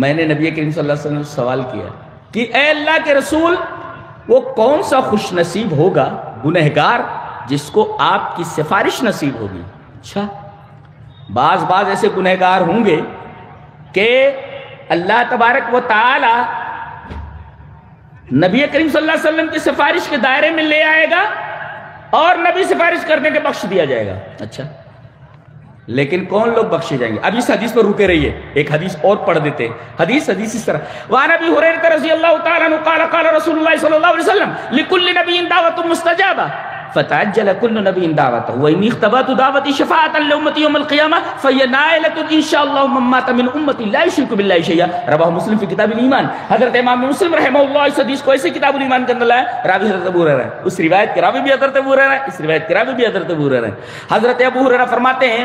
میں نے نبی کریم صلی اللہ علیہ وسلم سے سوال کیا کہ اے اللہ کے رسول، وہ کون سا خوش نصیب ہوگا گنہگار جس کو آپ کی سفارش نصیب ہوگی؟ اچھا بعض ایسے گنہگار ہوں گے کہ اللہ تبارک و تعالی نبی کریم صلی اللہ علیہ وسلم کی سفارش کے دائرے میں لے آئے گا اور نبی سفارش کرنے کے بخش دیا جائے گا۔ اچھا لیکن کون لوگ بخشے جائیں گے؟ اب اس حدیث پر رکے رہیے، ایک حدیث اور پڑھ دیتے ہیں۔ حدیث اس طرح، وعن ابی ہریرہ رضی اللہ تعالی عنہ قال قال رسول اللہ صلی اللہ علیہ وسلم لكل نبی دعوت مستجابہ فتعجل كل نبی دعوته وإني اختبأت دعوتي شفاعة لأمتي يوم القيامة فهي نائلة إن شاء الله من مات من أمتي لا يشرك بالله شيئا، رواه مسلم في کتاب الایمان۔ حضرت امام مسلم رحمہ اللہ اس حدیث کو ایسے کتاب الایمان کے اندر لائے، راوی حضرت ابو ہریرہ ہے، اس روایت کے راوی بھی حضرت ابو ہریرہ ہے، اس روایت کے راوی بھی حضرت ابو ہریرہ ہے۔ حضرت ابو ہریرہ فرماتے ہیں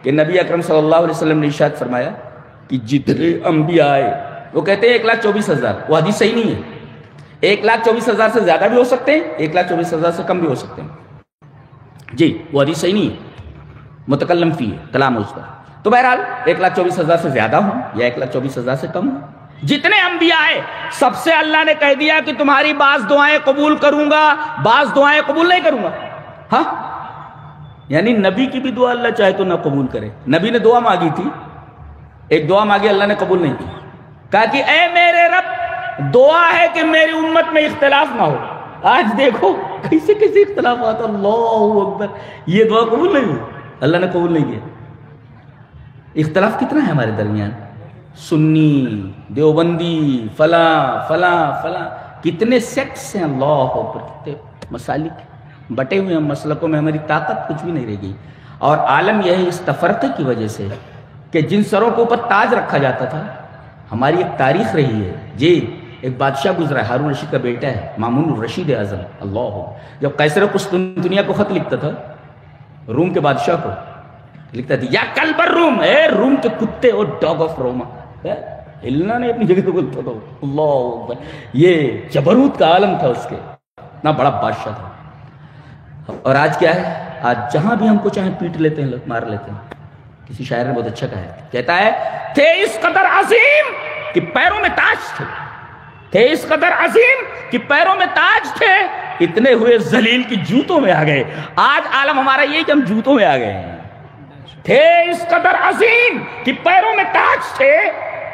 کہ نبی اکرم صلی اللہ علیہ وسلم نے ارشاد فرمایا کہ جتنے انبیاء آئے، وہ کہتے ہیں 1,24,000، وہ حدیث صحیح نہیں ہے، 1,24,000 سے زیادہ بھی ہو سکتے ہیں، 1,24,000 سے کم بھی ہو سکتے ہیں، جی وہ حدیث صحیح نہیں ہے، متکلم فی ہے، کلام اس پر، تو بہرحال 1,24,000 سے زیادہ ہوں یا 1,24,000 سے کم ہوں، جتنے انبیاء آئے سب سے اللہ نے کہہ دیا کہ تمہاری بعض دعائیں قبول کروں گا، بعض دعائیں قبول نہیں کروں گا۔ ہاں یعنی نبی کی بھی دعا اللہ چاہے تو نہ قبول کرے۔ نبی نے دعا مانگی تھی، ایک دعا مانگی، اللہ نے قبول نہیں کی، کہا کہ اے میرے رب دعا ہے کہ میری امت میں اختلاف نہ ہو۔ آج دیکھو کیسے کیسے اختلافات، اللہ اکبر، یہ دعا قبول نہیں ہوئی، اللہ نے قبول نہیں کیا۔ اختلاف کتنا ہے ہمارے درمیان، سنی، دیوبندی، فلاں فلاں فلاں، کتنے سیکٹس ہیں، اللہ اکبر، کتنے مسالک بٹے ہوئے ہیں مسلکوں میں، ہماری طاقت کچھ بھی نہیں رہ گئی۔ اور عالم یہ ہے اس تفرقے کی وجہ سے کہ جن سروں کے اوپر تاج رکھا جاتا تھا، ہماری ایک تاریخ رہی ہے، جی ایک بادشاہ گزرا ہے، ہارون رشید کا بیٹا ہے، مامون الرشید اعظم، اللہ، جب قیصر قسطنطنیہ کو خط لکھتا تھا، روم کے بادشاہ کو لکھتا تھا، یا کلب الروم، اے روم کے کتے، اور ڈاگ آف روما، ہلنا نہیں اپنی جگہ کو بولتا تھا، اللہ اکبر، یہ جبروت کا عالم تھا اس کے، اتنا بڑا بادشاہ تھا۔ اور آج کیا ہے، آج جہاں بھی ہم کو چاہیں پیٹ لیتے ہیں لوگ، مار لیتے ہیں۔ کسی شاعر نے بہت اچھا کہا ہے، کہتا ہے تھے اس قدر عظیم کہ پیروں میں تاج تھے، تھے اس قدر عظیم کہ پیروں میں تاج تھے، اتنے ہوئے ذلیل کی جوتوں میں آ گئے۔ آج عالم ہمارا یہی کہ ہم جوتوں میں آ گئے ہیں۔ تھے اس قدر عظیم کہ پیروں میں تاج تھے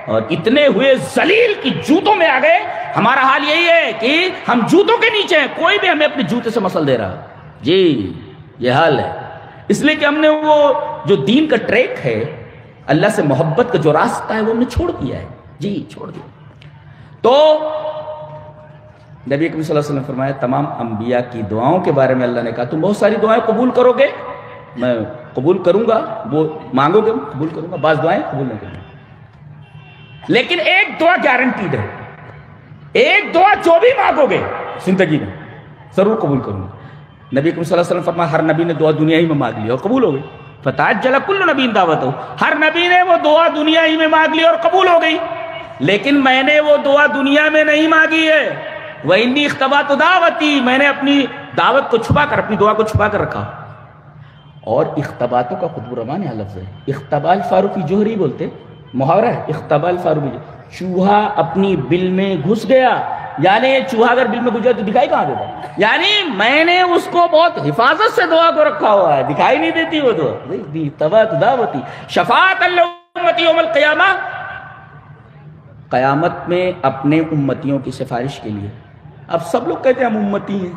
اور اتنے ہوئے ذلیل کی جوتوں میں آ گئے۔ ہمارا حال یہی ہے کہ ہم جوتوں کے نیچے ہیں، کوئی بھی ہمیں اپنے جوتے سے مسل دے رہا، جی یہ حال ہے۔ اس لیے کہ ہم نے وہ جو دین کا ٹریک ہے، اللہ سے محبت کا جو راستہ ہے، وہ ہم نے چھوڑ دیا ہے، جی چھوڑ دیا۔ تو نبی اکرم صلی اللہ علیہ وسلم نے فرمایا تمام انبیاء کی دعاؤں کے بارے میں اللہ نے کہا تم بہت ساری دعائیں قبول کرو گے، میں قبول کروں گا، وہ مانگو گے قبول کروں گا، بعض دعائیں قبول نہیں کروں گا، لیکن ایک دعا گارنٹیڈ ہے، ایک دعا جو بھی مانگو گے زندگی میں ضرور قبول کروں گا۔ نبی اکرم صلی اللہ علیہ وسلم فرمایا ہر نبی نے دعا دنیا ہی میں مانگ لی اور قبول ہو گئی، فتعجل کل نبی دعوتہ، ہر نبی نے وہ دعا دنیا ہی میں مانگ لی اور قبول ہو گئی، لیکن میں نے وہ دعا دنیا میں نہیں مانگی ہے، وَإِنِّي اخْتَبَأْتُ دعوتی، میں نے اپنی دعوت کو چھپا کر، اپنی دعا کو چھپا کر رکھا۔ اور اختباتوں کا خطب الرحمن یہاں لفظ ہے، اختبال فاروقی جوہری بولتے، محاورہ ہے اختبال فاروقی، چوہا اپنی بل میں گھس گیا، یعنی چوہا اگر بل میں گھس جائے تو دکھائی کہاں دیتا، یعنی میں نے اس کو بہت حفاظت سے دعا کو رکھا ہوا ہے، دکھائی نہیں دیتی وہ دعا، اختبأت دعوتی شفاعۃ لأمتی یوم القیامہ، قیامت میں اپنے امتیوں کی سفارش کے لیے۔ اب سب لوگ کہتے ہیں ہم امتی ہیں،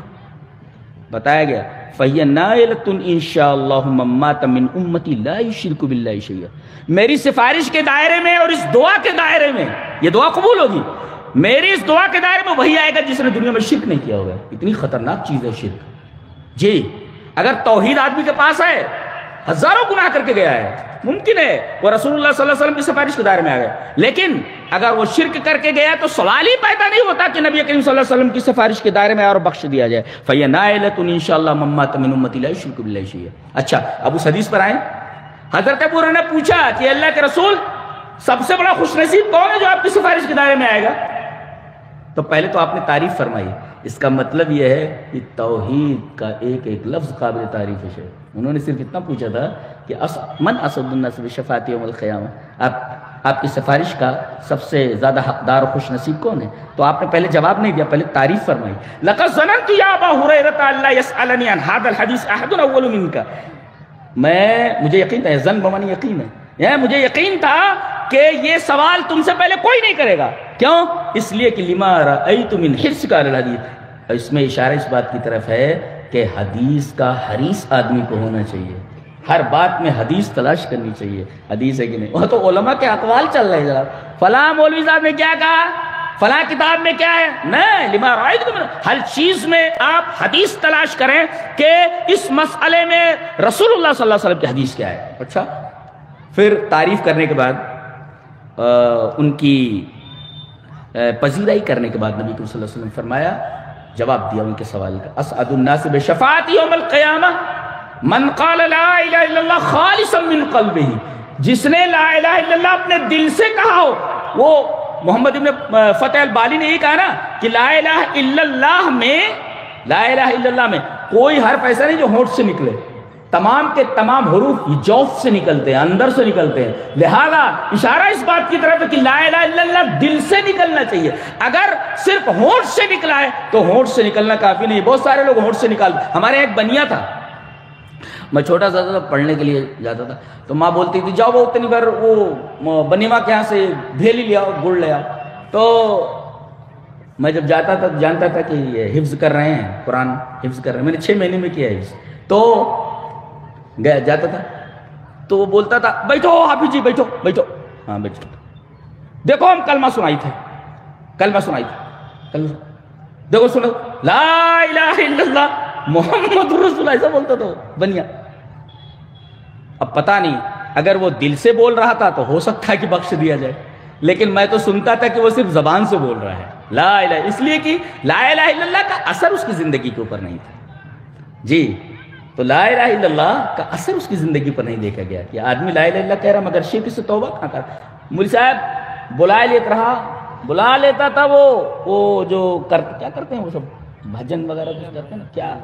بتایا گیا فَهِيَ نَائِلَةٌ إِن شَاءَ اللَّهُ مَن مَّاتَ مِنْ أُمَّتِي لَا يُشْرِكُ بِاللَّهِ شَيْئًا، میری سفارش کے دائرے میں اور اس دعا کے دائرے میں یہ دعا قبول ہوگی، میری اس دعا کے دائرے میں وہی آئے گا جس نے دنیا میں شرک نہیں کیا ہوگا۔ اتنی خطرناک چیز ہے شرک، جی اگر توحید آدمی کے پاس ہے، ہزاروں گناہ کر کے گیا ہے، ممکن ہے وہ رسول اللہ صلی اللہ علیہ وسلم کی سفارش کے دائرے میں آ گیا، لیکن اگر وہ شرک کر کے گیا تو سوال ہی پیدا نہیں ہوتا کہ نبی کریم صلی اللہ علیہ وسلم کی سفارش کے دائرے میں اور بخش دیا جائے۔ فَهِيَ نَائِلَةٌ إِن شَاءَ اللَّهُ مَن مَّاتَ مِنْ أُمَّتِي لَا يُشْرِكُ بِاللَّهِ شَيْئًا۔ اچھا اب اس حدیث پر آئیں، حضرت ابو ہریرہ نے پوچھا کہ اللہ کے رسول سب سے بڑا خوش نصیب کون ہے جو آپ کی سفارش کے دائرے میں آئے گا؟ تو پہلے تو آپ نے تعریف فرمائی، اس کا مطلب یہ ہے کہ توحید کا ایک ایک لفظ قابل تعریف ہے۔ انہوں نے صرف اتنا پوچھا تھا کہ من اسد الناس بشفاعتی یوم القیامہ، آپ کی سفارش کا سب سے زیادہ حقدار و خوش نصیب کون ہے؟ تو آپ نے پہلے جواب نہیں دیا، پہلے تعریف فرمائی، لقد ظننت یا ابا ہریرہ الا يسألنی عن هذا الحديث احد اول منك، مجھے یقین تھا، ظن بمعنی یقین ہے، مجھے یقین تھا کہ یہ سوال تم سے پہلے کوئی نہیں کرے گا، کیوں؟ اس لیے کہ لما رأیت من حرصک علی الحدیث، اس میں اشارہ اس بات کی طرف ہے کہ حدیث کا حریص آدمی کو ہونا چاہیے، ہر بات میں حدیث تلاش کرنی چاہیے، حدیث ہے کہ نہیں۔ وہ تو علماء کے اقوال چل رہے ہیں جناب، فلاں مولوی صاحب نے کیا کہا، فلاں کتاب میں کیا ہے، نہیں، لما رأیت، ہر چیز میں آپ حدیث تلاش کریں کہ اس مسئلے میں رسول اللہ صلی اللہ علیہ وسلم کی حدیث کیا ہے۔ اچھا پھر تعریف کرنے کے بعد ان کی پذیرائی کرنے کے بعد نبی صلی اللہ علیہ وسلم فرمایا، جواب دیا ان کے سوال کا، اسعد الناس بشفاعتی یوم القیامہ، من قال لا الہ الا اللہ خالصا من قلبہ، جس نے لا الہ الا اللہ اپنے دل سے کہا ہو. وہ محمد ابن فتح البالی نے یہ کہا نا کہ لا الہ الا اللہ میں، لا الہ الا اللہ میں کوئی حرف ایسا نہیں جو ہونٹ سے نکلے، تمام کے تمام حروف جوف سے نکلتے ہیں، اندر سے نکلتے ہیں. لہذا اشارہ اس بات کی طرف ہے کہ لا الہ الا اللہ دل سے نکلنا چاہیے. اگر صرف ہونٹ سے نکلا ہے تو ہونٹ سے نکلنا کافی نہیں. بہت سارے لوگ ہونٹ سے نکالتے. ہمارے ایک بنیا تھا، میں چھوٹا سا تھا، پڑھنے کے لیے جاتا تھا، تو ماں بولتی تھی جاؤ وہ اتنی بار وہ بنیما کے یہاں سے بھیلی لیا گڑ لیا. تو میں جب جاتا تھا جانتا تھا کہ یہ حفظ کر رہے ہیں، قرآن حفظ کر رہے ہیں. میں نے 6 مہینے میں کیا حفظ. تو گیا جاتا تھا تو وہ بولتا تھا بیٹھو حافظ جی بیٹھو بیٹھو. ہاں بیٹھو. دیکھو ہم کلمہ سنائی تھے، کلمہ سنائی تھے، دیکھو سنو لا الہ الا اللہ محمد رسول اللہ، ایسا بولتا تھا بنیا. اب پتہ نہیں اگر وہ دل سے بول رہا تھا تو ہو سکتا ہے کہ بخش دیا جائے، لیکن میں تو سنتا تھا کہ وہ صرف زبان سے بول رہا ہے لا الہ، اس لیے کہ لا الہ الا اللہ کا اثر اس کی زندگی کے اوپر نہیں تھا. جی تو لا الہ الا اللہ کا اثر اس کی زندگی پر نہیں دیکھا گیا کہ آدمی لا الہ الا اللہ کہہ رہا مگر شرک سے توبہ کہاں کر. مولوی صاحب بلا لیتا تھا وہ جو کیا کرتے ہیں وہ سب بھجن وغیرہ کچھ کرتے ہیں نا، کیا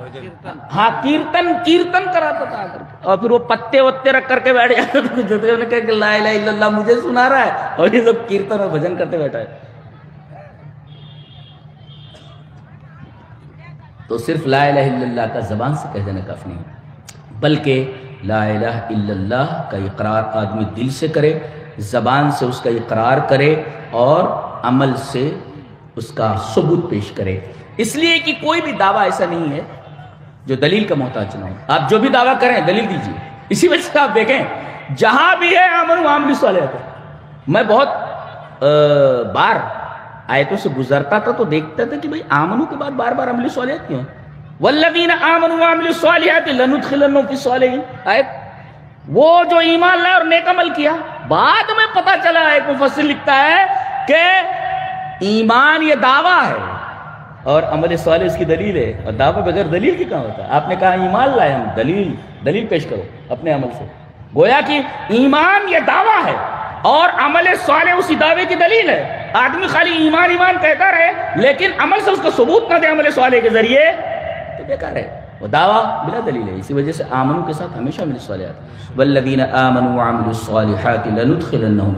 ہاں کیرتن کراتا تھا، اور پھر وہ پتے وتے رکھ کر کے بیٹھ جاتا تھا. انہوں نے کہا کہ لا الہ الا اللہ مجھے سنا رہا ہے اور یہ سب کیرتن اور بھجن کرتے بیٹھا ہے. تو صرف لا الہ الا اللہ کا زبان سے کہہ دینا کافی نہیں، بلکہ لا الہ الا اللہ کا اقرار آدمی دل سے کرے، زبان سے اس کا اقرار کرے اور عمل سے اس کا ثبوت پیش کرے. اس لیے کہ کوئی بھی دعویٰ ایسا نہیں ہے جو دلیل کا محتاج نہ ہو. آپ جو بھی دعویٰ کریں دلیل دیجیے. اسی وجہ سے آپ دیکھیں جہاں بھی ہے آمنوا وعملوا الصالحات. میں بہت بار آیتوں سے گزرتا تھا تو دیکھتا تھا کہ بھئی آمنو کے بعد بار بار عمل صالحات کیوں؟ والذین آمنوا وعملوا الصالحات لندخلنہم فی الصالحین. آیت وہ جو ایمان لائے اور نیک عمل کیا. بعد میں پتہ چلا ایک مفسر لکھتا ہے کہ ایمان یہ دعویٰ ہے اور عمل صالح اس کی دلیل ہے، اور دعویٰ بغیر دلیل کی کہاں ہوتا ہے. آپ نے کہا ایمان لائے ہم، دلیل پیش کرو اپنے عمل سے. گویا کہ ایمان یہ دعویٰ ہے اور عمل صالح اسی دعوے کی دلیل ہے. آدمی خالی ایمان کہتا رہے لیکن عمل سے اس کو ثبوت نہ دے عمل صالح کے ذریعے تو بیکار ہے، وہ دعویٰ بلا دلیل ہے. اسی وجہ سے آمنو کے ساتھ ہمیشہ عمل صالحات. والذین آمنوا وعملوا الصالحات لندخلنہم